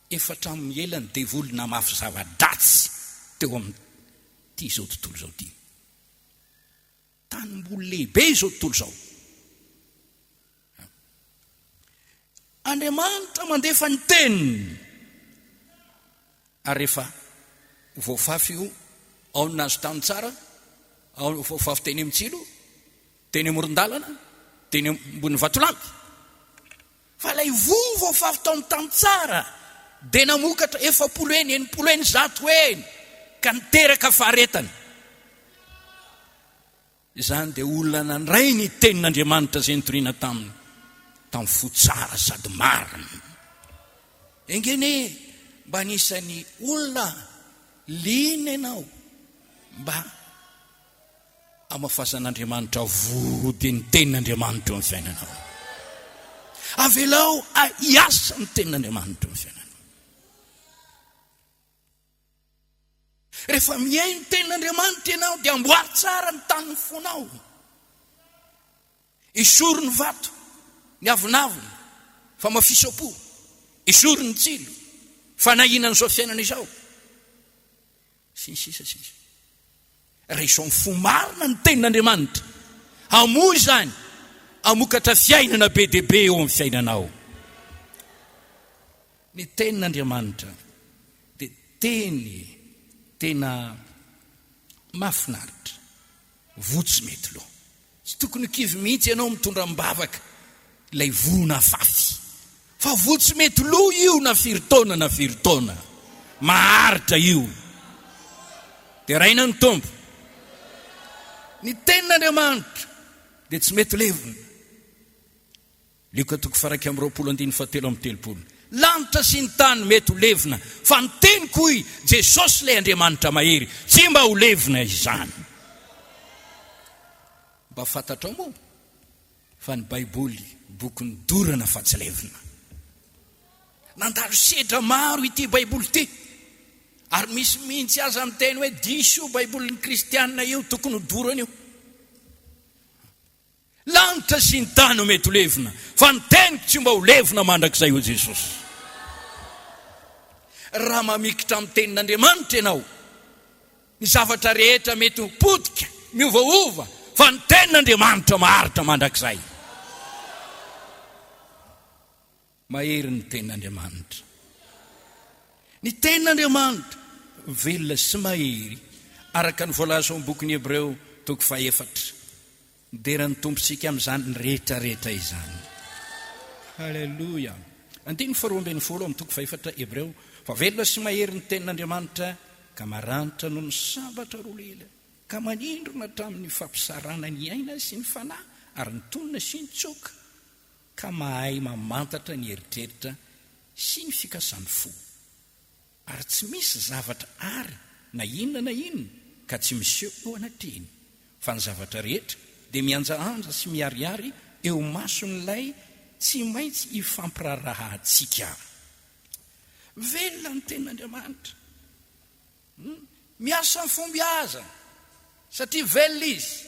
efa hatramin'ny ela ny devoly namafy zava-dratsy teo amin'ity zao tontolo zao ty. Tanimboly lehibe zao tontolo zao. Andriamanitra mandefa ny teniny. Ary rehefa voafafy io, ao ny nazo tany tsara, ao voafafy teny amitsilo, teny amoron-dalana, teny ambony vatolampy. Fa lay voafafy tao amin'ny tany tsara dia namokatra 80 ka niteraka faharetany. Izany dia olona nandray ny tenin'Andriamanitra izay nitoriana tamin'ny fotsara sady marina. Engene mba nisany olona lina ianao mba amafasan'Andriamanitra vody ny tenin'Andriamanitra amin'ny fiainanao. Avelao hiasa ny tenin'Andriamanitra amin'ny fiainanao. Rehefa miaino tenin'Andriamanitra ianao dia amboary tsara ny tany fonao. Isoro ny vato, ny avinavina fa mafisapo isory ny tsilo fanahinana zao fiainana izao sisa raha izao mifomarina ny tenin'Andriamanitra amoy zany amokatra fiainana be deabe eo amin'ny fiainanao. Ny tenin'Andriamanitra dia tena mahafinaritra votsy mety loha. Tsy tokony kivy mihitsy ianao mitondra mbavaka ilay vona fafy fa votsy mety loha io na firy-taona maharitra io dia raina ny tompo. Ny tenin'Andriamanitra dia tsy mety levina. Lika toko faraka amin'ny 27 lanitra sy ny tany mety ho levina fa ny teniko i Jesosy ilay Andriamanitra mahery tsy mba ho levina izany. Mba fantatra moa fa ny Baiboly boky dorana fa tsy levina. Nandalo sedra maro ity Baiboly ity ary misy mihitsy aza amin'ny teny hoe diso Baibolin'ny kristianina io tokony ho dorana io. Lanitra sy ny tany mety ho levina fa ny teniko tsy mba ho levina mandrakizay ho Jesosy. Raha mamikitra amin'ny tenin'Andriamanitra ianao ny zavatra rehetra mety ho potika miovaova fa ny tenin'Andriamanitra maharitra mandrakizay. Mahery ny tenin'Andriamanitra. Ny tenin'Andriamanitra velona sy mahery araka ny voalaza amin'ny bokin'ny Hebreo toko 4 deran'ny tompontsika amin'izany ny rehetrarehetra izany. Halleluja. 12 amin'ny toko 4 Hebreo fa velona sy mahery ny tenin'Andriamanitra ka maranitra noho ny sabatra roa lela ka manindrona hatramin'ny fampisarana ny aina sy ny fanahy ary ny tonona sy ny tsoka ka mahay mamantatra ny eritreritra sy ny fikasany fo ary tsy misy zavatra ary na inona ka tsy miseho eo anatriny fa ny zavatra rehetra dia mianjaanja sy miariary eo mason'ilay tsy maintsy ifampiraraha antsika. Velona ny tenin'Andriamanitra. Miasa ny fombiaza satria velona izy.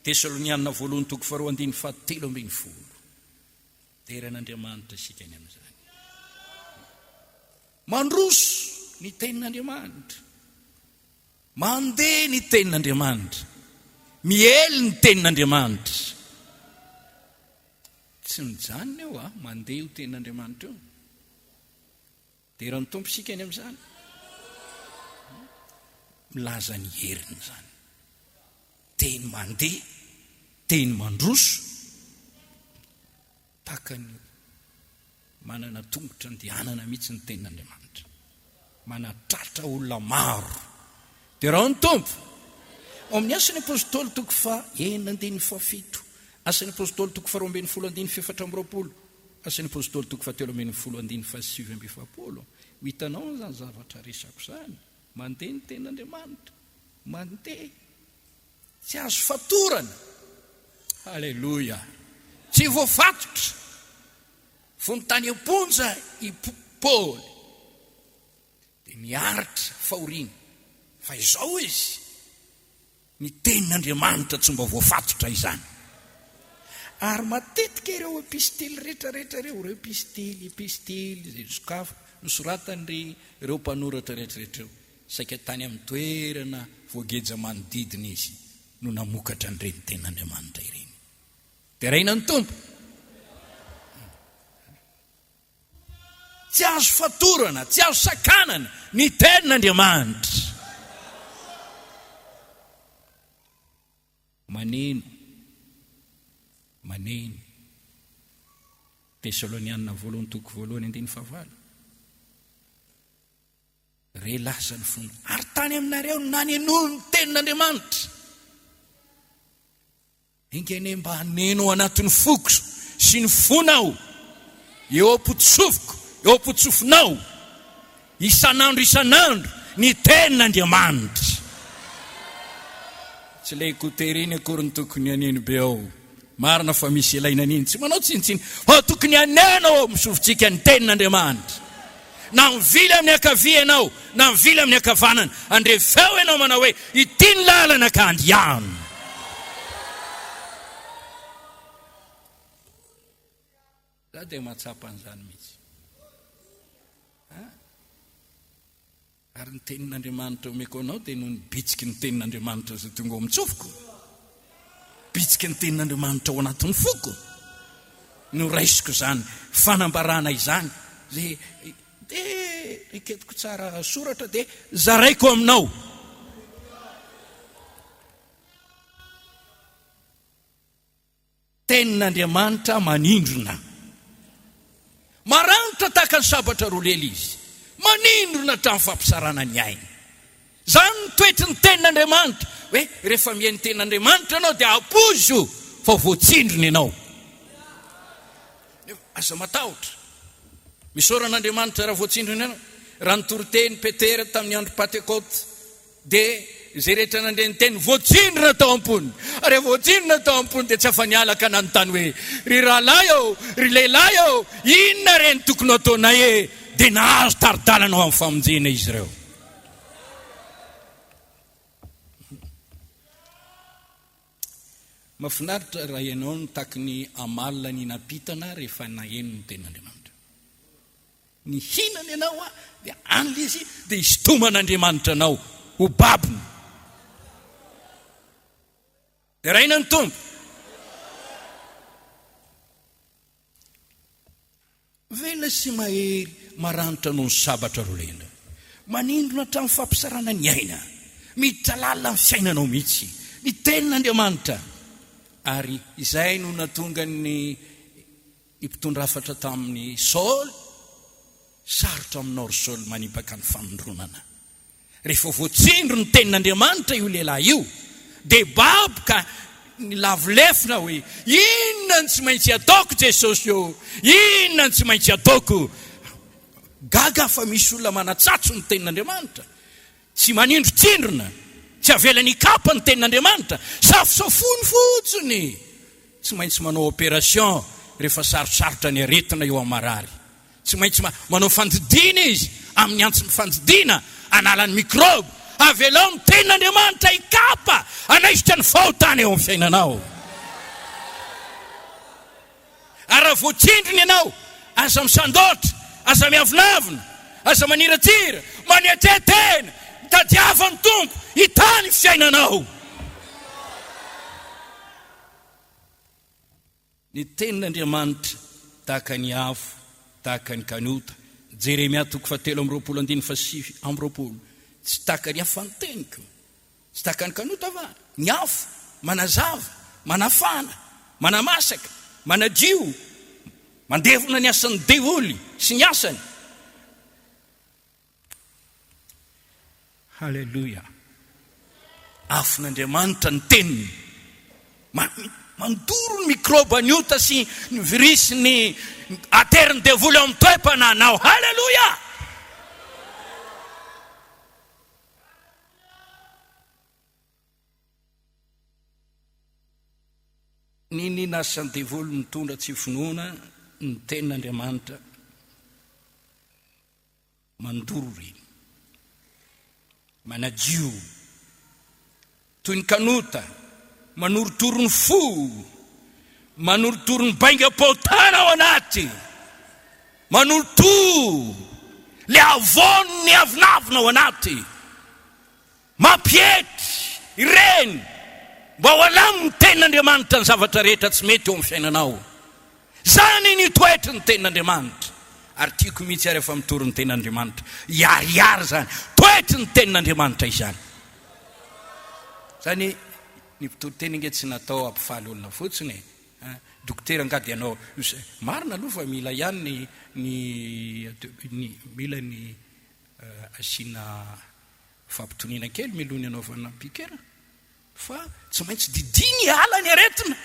Tesalonianina 2:17 teran'Andriamanitra isika ny amin'izany. Mandroso ny tenin'Andriamanitra, mandeha ny tenin'Andriamanitra, miely ny tenin'Andriamanitra. Tsy mijanona eo mandeha io tenin'Andriamanitra io. Dia ny tompo isika ny amin'izany milaza ny heriny zany. Teny mandeha, teny mandroso, takany manana tongotra andehanana mihitsy ny tenin'Andriamanitra, manatratra olona maro. Dia raha ny tompo amin'ny asan'ny apôstôly toko 9:7, asan'ny apôstôly toko 12:4, asan'ny apôstôly toko 17:7. Hitanao zany zavatra resako zany. Mandeha ny tenin'Andriamanitra, mandeha tsy azo fatorana. Halleluja. Tsy voafatotra. Fonontany amponja i Paoly dia miaritra fahoriana fa izao izy ny tenin'Andriamanitra tsy mba voafatotra izany. Ary matetika ireo epistily rehetrarehetra ireo epistily izay sokafa nosoratany ireo mpanoratra rehetrarehetra ireo saika tany amin'ny toerana voageja manodidina izy no namokatra an'ireny tenin'Andriamanitra ireny. Dia raina ny tompo. Tsy azo fatorana, tsy azo sakanana ny tenin'Andriamanitra. Maneno Tesalonianina 1:9 relaza ny fona ary tany aminareo naneno ny tenin'Andriamanitra. Ingene mba haneno anatin'ny fokoso sy ny fonao eo am-potsofoko eo am-potsofinao isanandro ny tenin'Andriamanitra. Tsy lay koteriny akory ny tokony haneno be ao. Marina fa misy ilaina aniny tsy manao tsinitsiny fa tokony hanena ao misofontsika ny tenin'Andriamanitra. Na mivily amin'ny akavia ianao na mivily amin'ny akavanana andrefeo ianao manao hoe ity ny lalana ka andihano. dia matsapan'izany mihitsy. Ary ny tenin'Andriamanitra omeko anao dia noho ny bitsiky ny tenin'Andriamanitra izay tonga ao amintsofoko, bitsiky ny tenin'Andriamanitra ao anatin'ny foko, no raisiko izany fanambarana izany dia riketiko tsara soratra dia zaraiko aminao. Tenin'Andriamanitra manindrona, maranitra tahaka ny sabatra roa lela izy, manindrona hatramin'ny fampisarana ny aina. Zany ny toetry ny tenin'Andriamanitra, hoe rehefa mihaino tenin'Andriamanitra ianao dia apozo fa voatsindrona ianao. Asa matahotra misoran'Andriamanitra raha voatsindrona ianao. Raha nitoroteny Petera tamin'ny andro Pentekote dia izay rehetra nandreny teny voatsindrona tao ampony. Ary voatsindrona tao ampony dia tsy afa-niala ka nanontany hoe ry rahalahy ao, ry lehilahy ao, inona reny tokony ataonay e? Dia nahazo taridalana ao amin'ny famonjena izy ireo. Mahafinaritra raha ianao no taky ny amalina ny napitana rehefa naheno ny tenin'Andriamanitra. Ny hinana ianao dia an'la izy dia isotoman'Andriamanitra anao ho babiny. Dia raina ny tompo. Vela sy mahery maranitra noho ny sabatra roa lela, manindrona hatramin'ny fampisarana ny aina, miditra lalina amin'ny fiainanao mihitsy ny tenin'Andriamanitra. Ary izay no natonga ny mpitondra hafatra tamin'ny Saoly, sarotra aminao ry Saoly manipaka ny famondronana. Rehefa voatsindro ny tenin'Andriamanitra io lehilahy io, dia baboka ny lavolefina hoe inona ny tsy maintsy ataoko Jesosy io, inona ny tsy maintsy ataoko. Gaga fa misy olona manatsatso ny tenin'Andriamanitra, tsy manindrotsindrona, tsy avela ny kapa ny tenin'Andriamanitra, safosafony fotsiny, tsy maintsy manao opération rehefa sarosarotra ny aretina eo amin'ny marary, tsy maintsy manao fandidiana izy amin'ny antsy fandidiana analany mikroby, avelao ny tenin'Andriamanitra ikapa anaisitra ny fahotana eo amin'ny fiainanao. Ary raha voatsindrona ianao, aza misandotra, aza miavinavina, aza maniratsira, maniatretena, tadiavan'ny tompo, hitany fiainanao. Ny tenin'Andriamanitra tahaka ny afo, tahaka ny kanota. Jeremia 3:7-9 tsy tahaka ny afo fanoteniko, tsy tahaka ny kanota va. Ny afo manazava, manafana, manamasaka, manadio, mandevona ny asan'ny devoly sy ny asany. Halleluja. Afon'Andriamanitra ny teniny, mandoro ny mikroba ny ota sy ny virus ny ateriny devoly amin'ny toe-pananao. Halleluja. Nini nasan'ny devoly mitondra tsy finoana ny tenin'Andriamanitra mandoro reny, manadio toy ny kanota, manorotoro ny fo, manorotoro ny baingam-pohotana ao anaty, manorotoro le avony ny avinavina ao anaty, mampietry ireny mba ho alamo ny tenin'Andriamanitra ny zavatra rehetra tsy mety eo amin'ny fiainanao. Zany ny toetry ny tenin'Andriamanitra. Ary tiako mihitsy ary efa mitory ny tenin'Andriamanitra, iariary zany toetry ny tenin'Andriamanitra izany. Zany ny mpitory teny nge tsy natao ampifaly olona fotsiny. Dokotera angady ianao marina aloha fa mila ihany mila ny asina fampitoniana kely milony anaovana pikera. Fa tsy maintsy didiny ala ny aretina,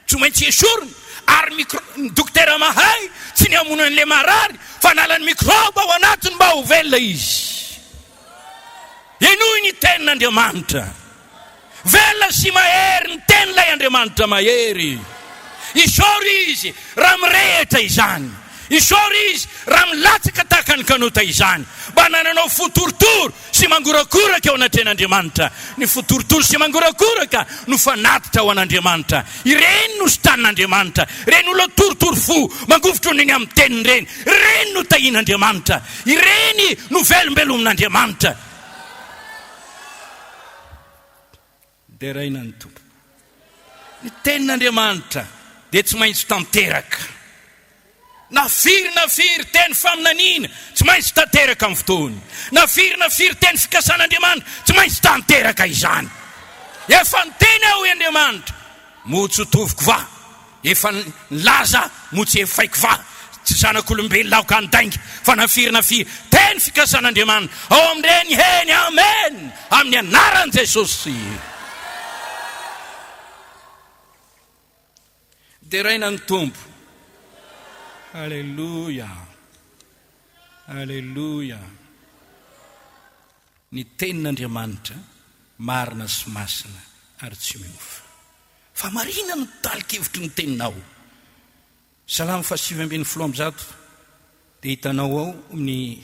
tsy maintsy esorina. Ary ny dokotera mahay tsy ny amono an'le marary fa nalany mikroba ao anatiny mba ho velona izy. Enoy ny tenin'Andriamanitra, velona sy mahery ny tenin'ilay Andriamanitra mahery. Isory izy raha mirehitra izany, isaory izy raha milatsaka tahaka ny kanota izany mba nananao fotorotoro sy mangorakoraka eo anatren'Andriamanitra. Ny fotorotoro sy mangorakoraka no fanatitra ao an'Andriamanitra. Ireny no sotanin'Andriamanitra. Ireny olona torotoro fo mangovitra neny amin'ny teniny ireny. Ireny no tahian'Andriamanitra. Ireny no velombelomin'Andriamanitra. Dia raina ny tompo. Ny tenin'Andriamanitra dia tsy maintsy tanteraka. Na firy teny faminaniana tsy maintsy tanteraka amin'ny fotoany. Na firy teny fikasan'Andriamanitra tsy maintsy tanteraka izany. Efa niteny aho i Andriamanitra, motsy hotoviko va. Efa nilaza motsy efaiko va. Tsy zanak'olombelona laoka andainga fa na firy teny fikasan'Andriamanitra ao amin'ireny heny amen amin'ny anaran'i Jesosy. Dia raina ny tompo. Alleluia. Alleluia. Ny tenin'Andriamanitra marina sy masina ary tsy miofa. Fa marina no talikevitry ny teninao. Salamo 7:70 dia hitanao ao amin'ny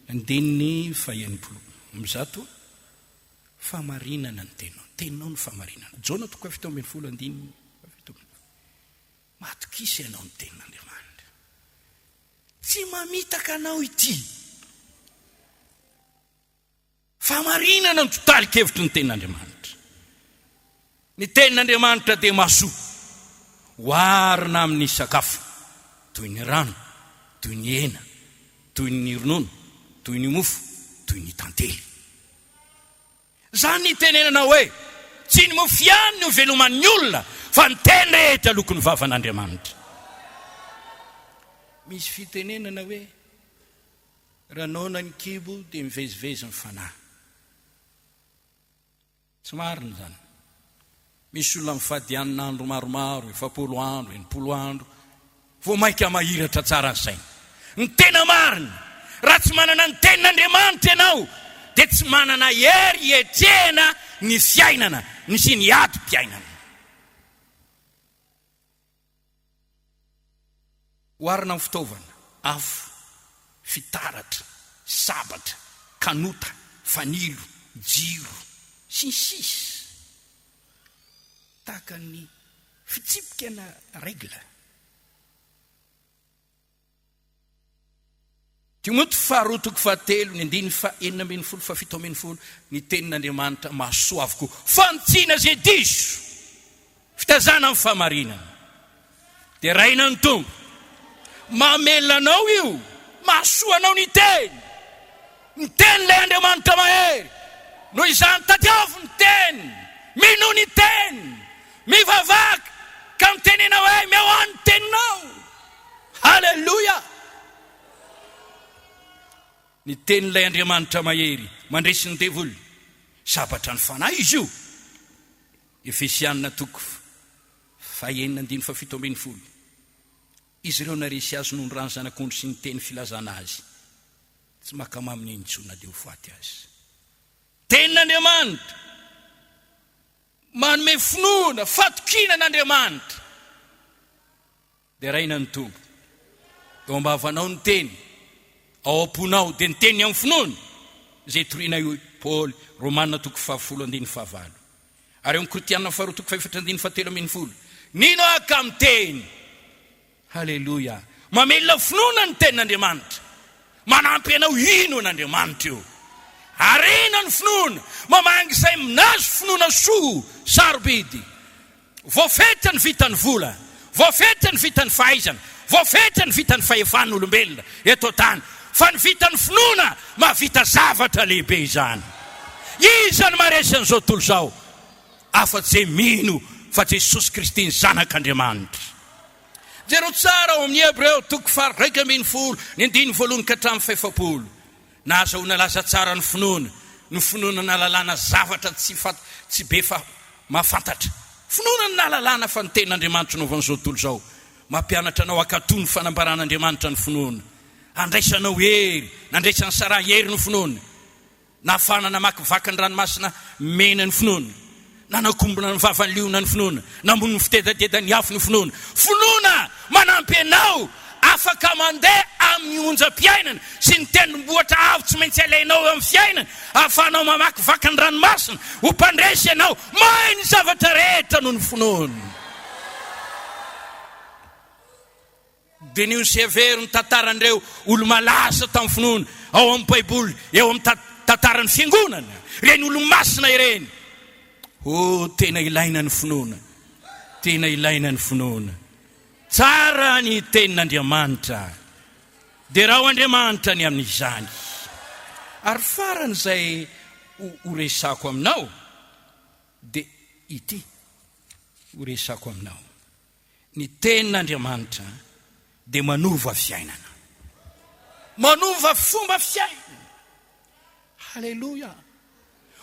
andininy 1:90. Famarinana ny teninao. Teninao no famarinana. Jona 7:70 andininy 7. Matokisa ianao ny tenin'Andriamanitra. Tsy mamitaka anao ity. Famarinana no talikevitry ny tenin'Andriamanitra. Ny tenin'Andriamanitra dia mahasoa. Oharina amin'ny sakafo. Toy ny rano, toy ny hena, toy ny ronono, toy ny mofo, toy ny tantely. Zany ny tenenana hoe tsy ny mofo ihany no veloman'ny olona fa ny teny rehetra lokon'ny vavan'Andriamanitra. Misy fitenenana hoe raha nona ny kibo dia mivezivezy ny fanahy. Tsy marina zany. Misy olona mifady andro maromaro, 7 andro, 80 andro, vao maika mahiratra tsara ny saina. Ny tena marina, raha tsy manana ny tenin'Andriamanitra ianao dia tsy manana hery hiatrehana ny fiainana, ny sy ny adi-piainana. Oharina amin'ny fitaovana, afo, fitaratra, sabatra, kanota, fanilo, jiro, sy ny sisa. Tahaka ny fitsipikana regla. Timoty 2:7 ny tenin'Andriamanitra mahasoa avokoa. Fantsiana izay diso, fitazana amin'ny famarinana. Dia raina ny tompo. Mamelanao io, mahasoanao ny teny. Ny teny ilay Andriamanitra mahery. Noho izany tadiavo ny teny, mino ny teny, mivavaka ka mitenenao hoe miaoany ny teninao. Halleluja. Ny teny ilay Andriamanitra mahery mandresy ny devoly sabatra ny fanahy izy io. Efesianina 5:7. Izy ireo naresy azy noho ny rano zanak'ondry sy ny teny filazana azy. Tsy makamaminy intsona dia ho faty azy. Tenin'Andriamanitra manome finoana, fatokinan'Andriamanitra. Dia raina ny tompo. Eo ambavanao ny teny, ao amponao dia ny teny amin'ny finoana. Izay toriana io Paoly, Romanina 5:5. Ary amin'ny Koritianina 2:4-7. Nino aka amin'ny teny. Halleluja. Mamelona finoana ny tenin'Andriamanitra. Manampy anao ino an'Andriamanitra io. Arena ny finoana, mamangy izay minazo finoana soa, sarobidy. Voafetra ny vitany vola, voafetra ny vitany fahaizana, voafetra ny vitany fahefan'olombelona eto tany. Fa ny vitany finoana mahavita zavatra lehibe izany. Iza ny maresy an'izao tontolo izao? Afa-tsy mino fa Jesosy Kristy ny zanak'Andriamanitra. Jero tsara ao amin'ny Hebreo 2:2, ny 9-7. Nahazahoana laza tsara ny finoana nalalana zavatra tsy be fa mahafantatra. Finoana nalalana fa ny tenin'Andriamanitra no van'izao tontolo izao. Mampianatra anao akatony fanambaran'Andriamanitra ny finoana. Andraisanao hery, nandraisany Sara hery ny finoana. Nafanana makivaky ny ranomasina mena ny finoana. Nanakombona ny vavan'ny liona ny finoana. Namono ny fitedadedany afo ny finoana. Finoana manampy anao afaka mandeha amin'ny onjam-piainana sy ny tendrombohitra avo tsy maintsy alainao amin'ny fiainana ahafahanao mamakivaky ny ranomasina ho mpandresy ianao mahay ny zavatra rehetra no ny finoany. dia nio severo ny tantaran'ireo olo malaza tamin'ny finoana ao amin'ny baiboly eo amin'ny tantaran'ny fiangonana ireny olo masina ireny. Tena ilaina ny finoana, tena ilaina ny finoana. Tsara ny tenin'Andriamanitra dia raha ho Andriamanitra ny amin'izany. Ary faran'izay ho resako aminao dia ity ho resako aminao. Ny tenin'Andriamanitra dia manova fiainana, manova fomba fiainana. Halleluja.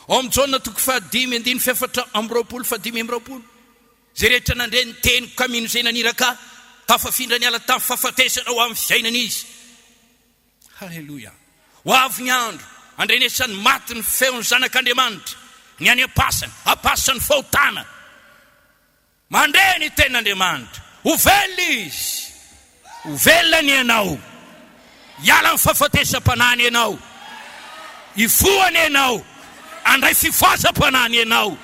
Ao amin'ny Jaona 5:5-20 zay rehetra nandre ny teniko kamino izay naniraka tafafindra ny ala tamin'ny fahafatesana ho amin'ny fiainana izy. Halleluja. Ho avy ny andro andrenesany maty ny feon'ny zanak'Andriamanitra ny any apasany fahotana mandre ny tenin'Andriamanitra. Ho velona izy, ho velona ny ianao, hiala ny fahafatesam-panahiny ianao, hifohany ianao, andray fivoazam-panahiny ianao,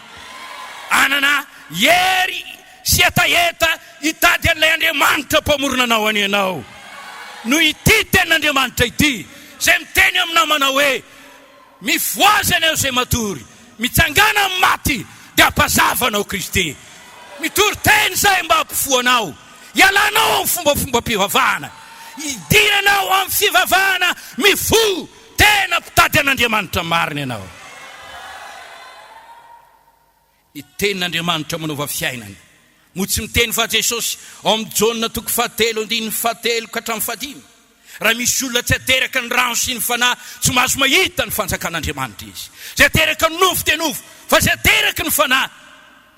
anana hery sy etaeta hitady an'ilay Andriamanitra mpamorona anao any ianao. No ity tenin'Andriamanitra ity zay miteny aminamana hoe mivoaza anao zay matory, mitsangana amin'ny maty dia ampazavanao Kristy. Mitory teny zay mba hampifoanao, ialanao amin'ny fombafomba-pivavahana, idiranao amin'ny fivavahana mifo tena mpitady an'Andriamanitra marina ianao. I tenin'Andriamanitra manova fiainana. Moa tsy miteny fa Jesosy ao amin'ny Jaona 5:7-5 raha misy olona tsy ateraka ny rano sy ny fanahy tsy mahazo mahita ny fanjakan'Andriamanitra izy. Zay ateraka ny nofo dia nofo, fa zay ateraka ny fanahy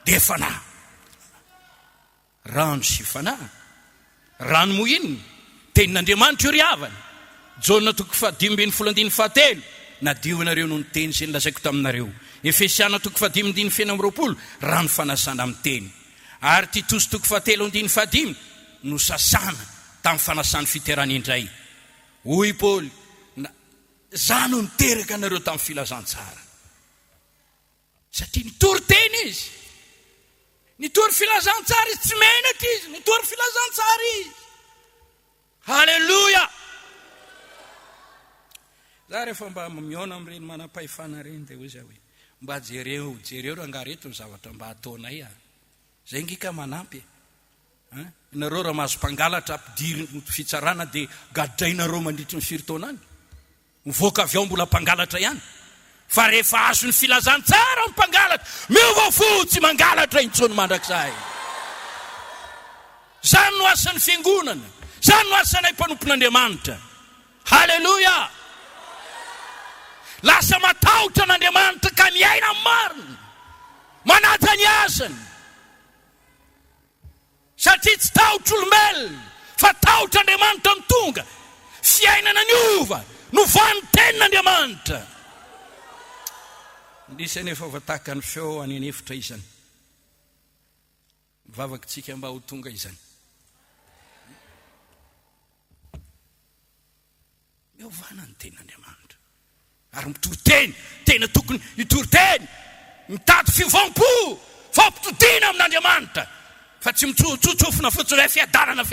dia fanahy. Rano sy fanahy, rano moinina, tenin'Andriamanitra io ry havana. Jaona 5:5-7 nadio anareo no ny teny zay nilazaiko taminareo. Efesiana 5:5 rano fanasana amin'ny teny. Ary Titos 3:5 no sasana tamin'ny fanasany fiterana indray. Hoy Paoly, za no niteraka anareo tamin'ny filazantsara. Satria nitory teny izy, nitory filazantsara izy, tsy menatra izy, nitory filazantsara izy. Halleluja. Za rehefa mba miona amin'ireny manam-pahefana reny dia hoy za hoe mba jereo rangareto ny zavatra mba ataonay. Zay ngika manampy. Nareo raha mahazo mpangalatra ampidiry fitsarana dia gadrainareo mandritry ny firy-taona any. Mivoaka avy ao mbola mpangalatra ihany. Fa rehefa azo ny filazantsara ny mpangalatra, miova fo tsy mangalatra intsony mandrakizay. Zany no asan'ny fiangonana, zany no asanay mpanompon'Andriamanitra. Halleluja. Lasa matahotra n'Andriamanitra ka miaina amin'ny marina, manaja ny asany. Satria tsy tahotra olombelona fa tahotra Andriamanitra ny tonga fiainana ny ova no voan'ny tenin'Andriamanitra. Indrisany efa voataka ny feo any anefitra izany, mivavaka tsika mba ho tonga izany. Miovana ny tenin'Andriamanitra ary mitory teny, tena tokony hitory teny, mitady fivampo, fampitodiana amin'Andriamanitra. Fa tsy mitsotsofina fotsiny hoe fiadanana.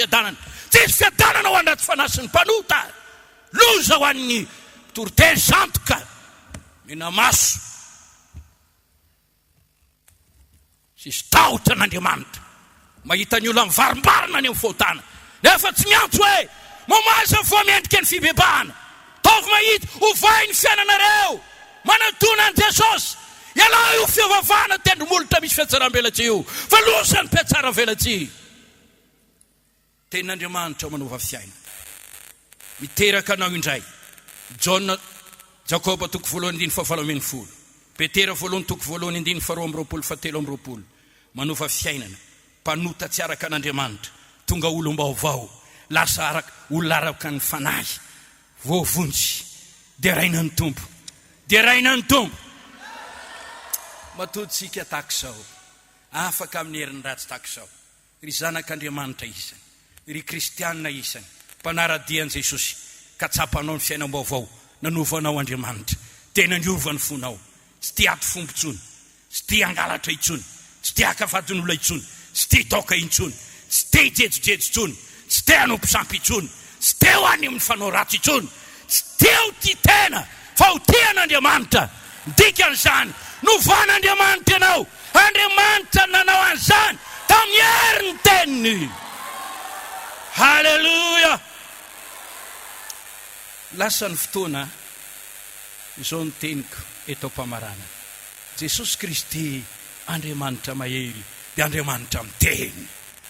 Tsisy fiadanana ho anaty fanasin'ny mpanota. Loza ho an'ny mitory teny santoka, mena maso. Sisy tahotra n'Andriamanitra. Mahita ny olona mivarimbarina ny amin'ny fahotana. Nefa tsy miantso hoe mamaza vao miendrika ny fibebahana. Taovy mahita ho vai ny fiainanareo. Manatona an' Jesosy. Ialao io fivavahana tendromolotra misy fiatsaram-belatsy io. Fa losa ny mpiatsaram-velatsy. Tenin'Andriamanitra manova fiaina. Miteraka anao indray. Jakoba 1:7-10. Petera 1:2-7 manova fiainana. Mpanota tsy araka an'Andriamanitra. Tonga olo Vaovao. Lasa araka olona araka ny fanahy. Voavonjy. Dia rainan'ny tompo. Matodsika takizao. Afaka amin'ny herin'ny ratsy takizao. Ry zanak'Andriamanitra isany, ry kristianina isany, mpanaradian'i Jesosy ka tsapanao ny fiainam-baovao nanovanao Andriamanitra, tena niova ny fonao, tsy tia ato fombo intsony, tsy tia angalatra intsony, tsy tia akafatin'olona intsony, tsy tia toka intsony, tsy tia hijejojejo intsony, tsy tia hanao mpisampy intsony, tsy tia ho any amin'ny fanao ratsy intsony, tsy tia ho tia tena fa ho tian'Andriamanitra. Dikan'izany novan'Andriamanitra ianao, Andriamanitra nanao an'izany tamin'ny herin'ny teniny. Halleluja. Lasa ny fotoana izao ny teniko eto am-pamarana, Jesosy Kristy Andriamanitra mahery dia Andriamanitra miteny.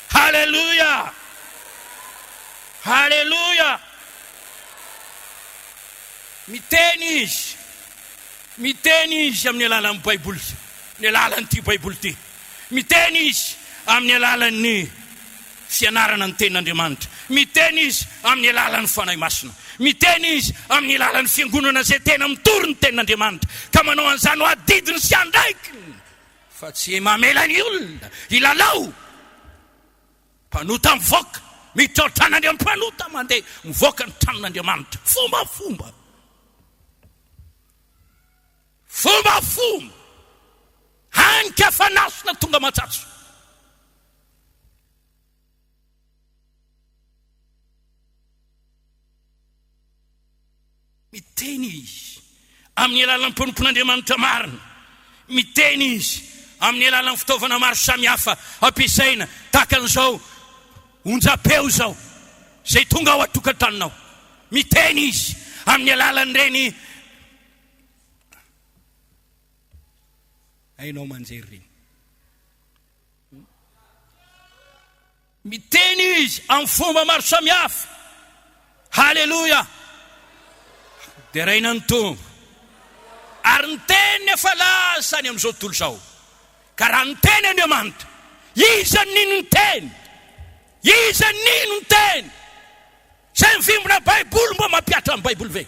Halleluja, halleluja. Miteny izy amin'ny alalan'ny Baiboly, ny alalan'ity Baiboly ity. Miteny izy amin'ny alalan'ny fianarana ny tenin'Andriamanitra. Miteny izy amin'ny alalan'ny fanahy masina. Miteny izy amin'ny alalan'ny fiangonana izay tena mitory ny tenin'Andriamanitra, ka manao an'izany ho adidiny sy andraikiny, fa tsy mamela ny olona ilalao. Mpanota mivoaka miditra ao tranon'Andriamanitra, mpanota mandeha mivoaka ny tranon'Andriamanitra fombafomba, fombafomba, hanika fanasina tonga matsatso. Miteny izy amin'ny alalan'ny mpanompon'Andriamanitra marina. Miteny izy amin'ny alalan'ny fitaovana maro samihafa ampiasaina, takan'izao onjapeo zao izay tonga ao atokantranonao. Miteny izy amin'ny alalan'ireny ainao manjery reny. Miteny izy amin'ny fomba maro samihafa. Halleluja. Dia raina ny tombo ary ny teny efa lasa ny amin'izao tontolo izao. Ka raha ny teny Andriamanitra, iza nino ny teny, iza nino ny teny. Zay mivimbina Baiboly mba mampiatra ny Baiboly ve?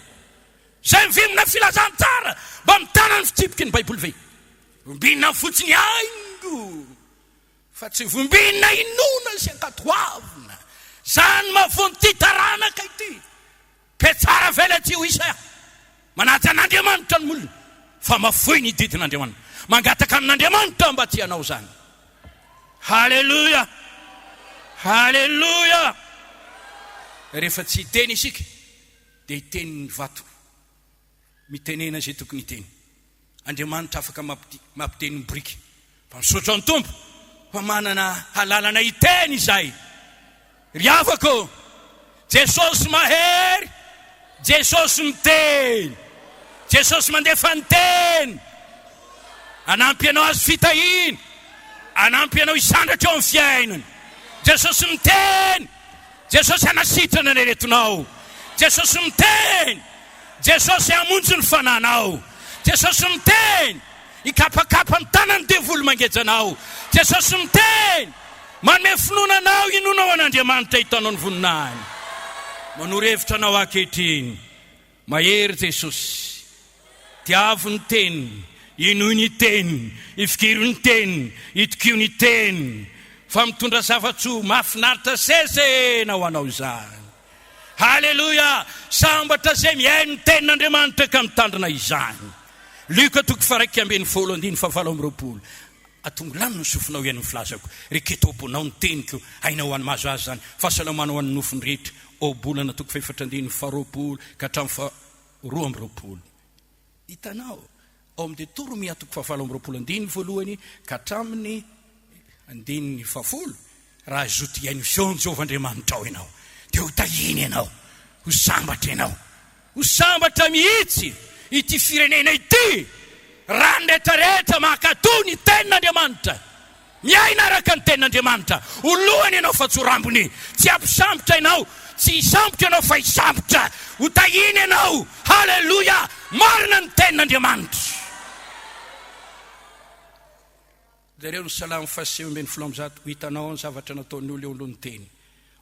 Zay mivimbina filazantsara mba mitana ny fitsipika ny Baiboly ve? Vombinina fotsiny aingo, fa tsy vombinina inona sy ankatoavina. Zany mavony ty taranaka ity. Petsara vela tsy ho isa manaja an'Andriamanitra ny molona, fa mafoy ny didin'Andriamanitra, mangataka amin'Andriamanitra mba tsy hanao zany. Halleluja, halleluja. Rehefa tsy hiteny isika dia hiteny ny vato, mitenena izay tokony hiteny. Andriamanitra afaka mampiteny ny biriky, fa misaotra ny tompo fa manana halalana hiteny izay. Ry havako, Jesosy mahery, Jesosy miteny, Jesosy mandefa ny teny, anampy anao azy fitahiny, anampy anao hisandratra eo amin'ny fiainany. Jesosy miteny, Jesosy hanasitrana ny aretinao. Jesosy miteny, Jesosy hamonjy ny fananao. Jesosy miteny, hikapakapa ny tanany devoly mangejanao. Jesosy miteny, manome finoananao inonao an'Andriamanitra hitanao ny voninahiny. Manoro-hevitra anao ankehitriny, mahery Jesosy, tiavo ny teniny, inoy ny teniny, ifikiro ny teniny, itokio ny teniny, fa mitondra zavatsoa mahafinaritra sezena ho anao izany. Halleluja. Sambatra zay mihaino ny tenin'Andriamanitra ka mitandrina izany. Luka toko faraiky ambin'ny folo andiny fa valo amby roapolo. Atongo lamina ny sofinao ian'ny filazako, reketoponao ny teniko, hainao any mahazo azy zany, fahasalamanao an'ny nofony rehetra. O bolana toko faefatra andiny faharoapolo ka hatramin'ny roa amby roapolo. Hitanao ao amin'ny Deutéronomia toko fahavalo amby roapolo andiny voalohany ka hatramin'ny andiny fahafolo. Raha zoto iaino zao Jehovah-Andriamanitra ao ianao, dia ho tahiny ianao, ho sambatra ianao, ho sambatra mihitsy ity firenena ity. Raha ny rehetrarehetra mankatoy ny tenin'Andriamanitra, miaina araka ny tenin'Andriamanitra, olohany ianao fa tsy ho rambony, tsy ampisambotra ianao, tsy hisambotra ianao fa hisambotra, ho tahiny ianao. Halleluja. Marina ny tenin'Andriamanitra. Zareo ny salamo fasy ambin'ny folo amby zato, hitanao ny zavatra nataon'ny olo eo alohany teny.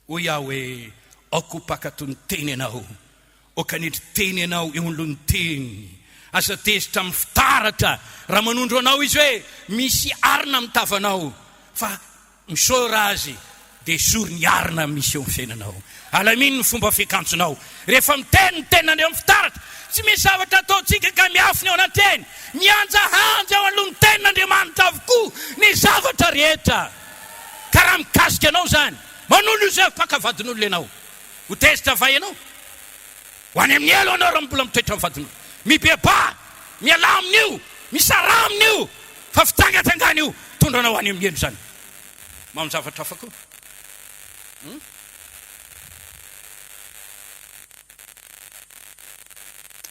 O Yahweh, akopakato ny teny ianao, okanidry teny ianao eo alohany teny. Asa tezitra amin'ny fitaratra raha manondro anao izy hoe misy arina mitavanao, fa misaora azy dia sory ny arina misy eo amin'ny fiainanao. Alaminy ny fomba fiakanjonao. Rehefa miteny tenandeo amin'ny fitaratra, tsy misy zavatra ataontsika ka miafiny ao anateny. Mianjahanja ao alohan'ny tenin'Andriamanitra avokoa ny zavatra rehetra. Karaha mikasika anao zany. Manolo io zay mpakavadin'olona ianao. Ho tezitra vai ianao. Ho any amin'ny elo anao raha mbola mitoetra amin'ny vadin'olona. Mibeba, miala amin'io, misara amin'io, fa fitangatangana io, tondranao any amin'ny elo zany. Mamy zavatra hafa koa.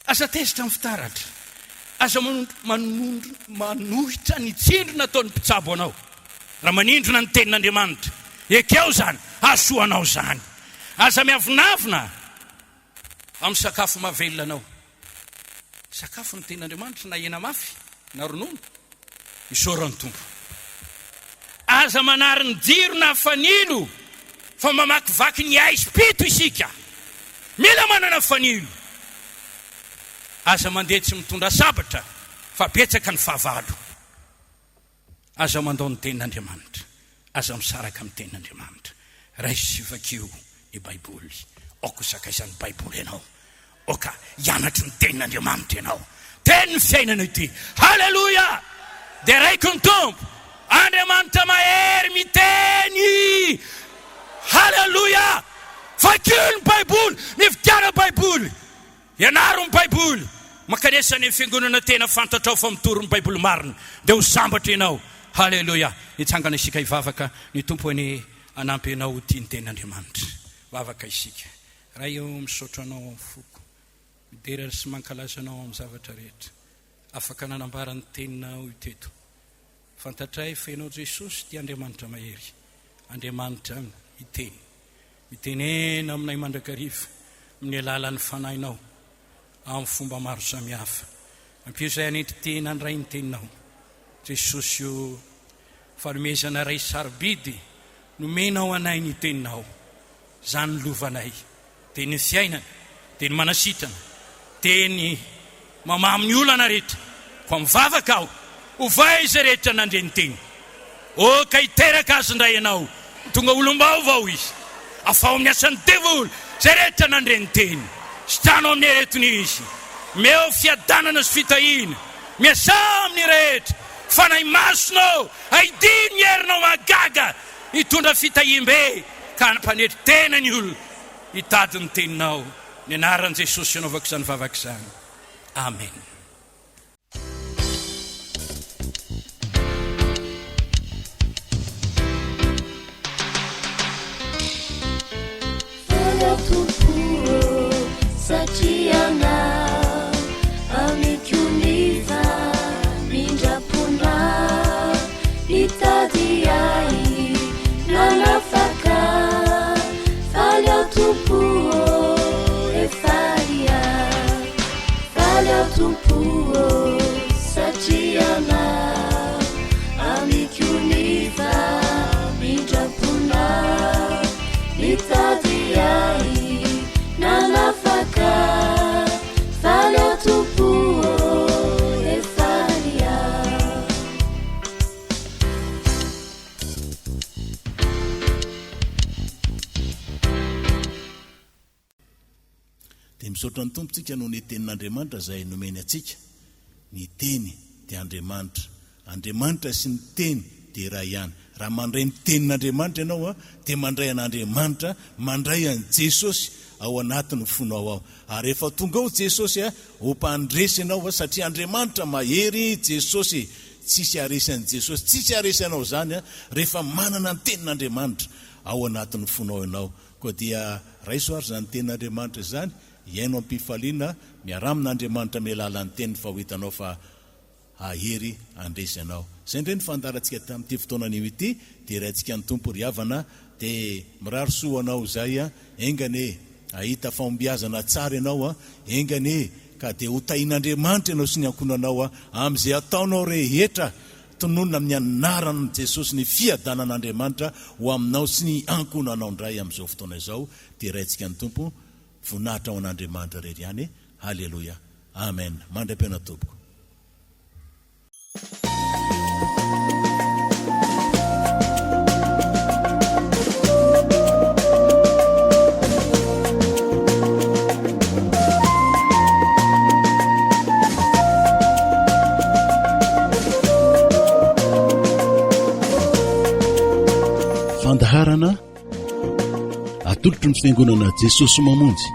Asa tezitra amin'ny fitaratra. Asa manohitra ny tsindrona ataon'ny mpitsabo anao. Raha manindrona ny tenin'Andriamanitra. Ekeo zany, asoanao zany. Asa miavinavina amin'ny sakafo mavelona anao. Sakafo ny tenin'Andriamanitra na hena mafy, na ronono, isaorany tompo. Aza manary ny jiro na fanilo, fa mamakivaky ny aispito isika. Mila manana fanilo. Aza mandeha tsy mitondra sabatra, fa betsaka ny fahavalo. Aza mandao ny tenin'Andriamanitra. Aza misaraka amin'ny tenin'Andriamanitra. Raisy vakio ny Baiboly. Oko sakaizany Baiboly ianao. Oka hianatra ny tenin'Andriamanitra ianao. Teny ny fiainana ity. Halleluja! Dia raiko ny tompo. Andriamanitra mahery miteny. Halleluja! Vakio ny Baiboly. Mividiana Baiboly. Ianaro ny Baiboly. Makanesa ny fiangonana tena fantatrao fa mitoro ny Baiboly marina. Dia ho sambatra ianao. Halleluja! Itsangana isika hivavaka. Ny tompo ny anampy ianao tia ny tenin'Andriamanitra. Vavaka isika. Raha eo misaotra anao amin'ny foko. Midera sy mankalaza anao amin'ny zavatra rehetra. Afaka nanambara ny teninao teto. Fantatray fa ianao Jesosy tia Andriamanitra mahery. Andriamanitra miteny. Mitenena aminay mandrakariva. Amin'ny alalan'ny fanahinao. Amin'ny fomba maro samihafa. Ampiozay anetry tena ny ray ny teninao. Jesosy io fanomezana ray sarobidy. Nomenao anay ny teninao. Zany lovanay. Teny fiainana. Teny manasitrana. Teny mamamy olana rehetra. Ko mivavaka aho. Ovay izay rehetra nandre ny teny. O ka hiteraka azy ndray ianao. Tonga olom-baovao izy. Afao amin'ny asan'ny devolo. Izay rehetra nandre ny teny. Sitrano amin'ny eretony izy. Meo fiadanana sy fitahina. Miasa amin'ny rehetra. Fanay masonao. Haidiny ny herinao magaga. Hitondra fitahim-be. Ka nampanetry tena ny olona. Hitady ny teninao. Ny anaran'i Jesosy anaovako izany vavaka izany. Amen. Satriana amikuniva mindrapona itadiai nanafaka fale autumpuo efaria fale autumpuo satriana amikuniva mindrapona itadiai nanafaka fale autumpuo efaria. Dia misaotra ny tompontsika noho ny tenin'Andriamanitra izay nomeny atsika. Ny teny dia Andriamanitra. Andriamanitra sy ny teny dia iray ihany. Raha mandray ny tenin'Andriamanitra ianao dia mandray an'Andriamanitra, mandray an' Jesosy ao anatiny fonao ao. Ary rehefa tonga ao Jesosy ho mpandresy ianao satria Andriamanitra mahery Jesosy. Tsisy aresy an' Jesosy, tsisy aresy anao zany rehefa manana ny tenin'Andriamanitra ao anatiny fonao ianao. Koa dia raisoary zany tenin'Andriamanitra zany. Iainao am-pifaliana miaramin'Andriamanitra mialalan'ny teniny fa ho hitanao fa ahery andresy anao. Zay ndray ny fandarantsika tamin'ity fotoana anio ity, dia raintsika ny tompo ry havana, dia mirary soa anao zay engane ahita fahombiazana tsara ianao engane ka dia ho tahin'Andriamanitra ianao sy ny ankonanao amin'izay ataonao rehetra tononona amin'ny anaran'i Jesosy ny fiadanan'Andriamanitra ho aminao sy ny ankonanao ndray amin'izao fotoana izao. Dia raintsika ny tompo voninahitra ao an'Andriamanitra rery ihany. Halleluja. Amen. Mandram-piana tompoko. fandaharana atolotry ny fiangonana Jesosy Mamonjy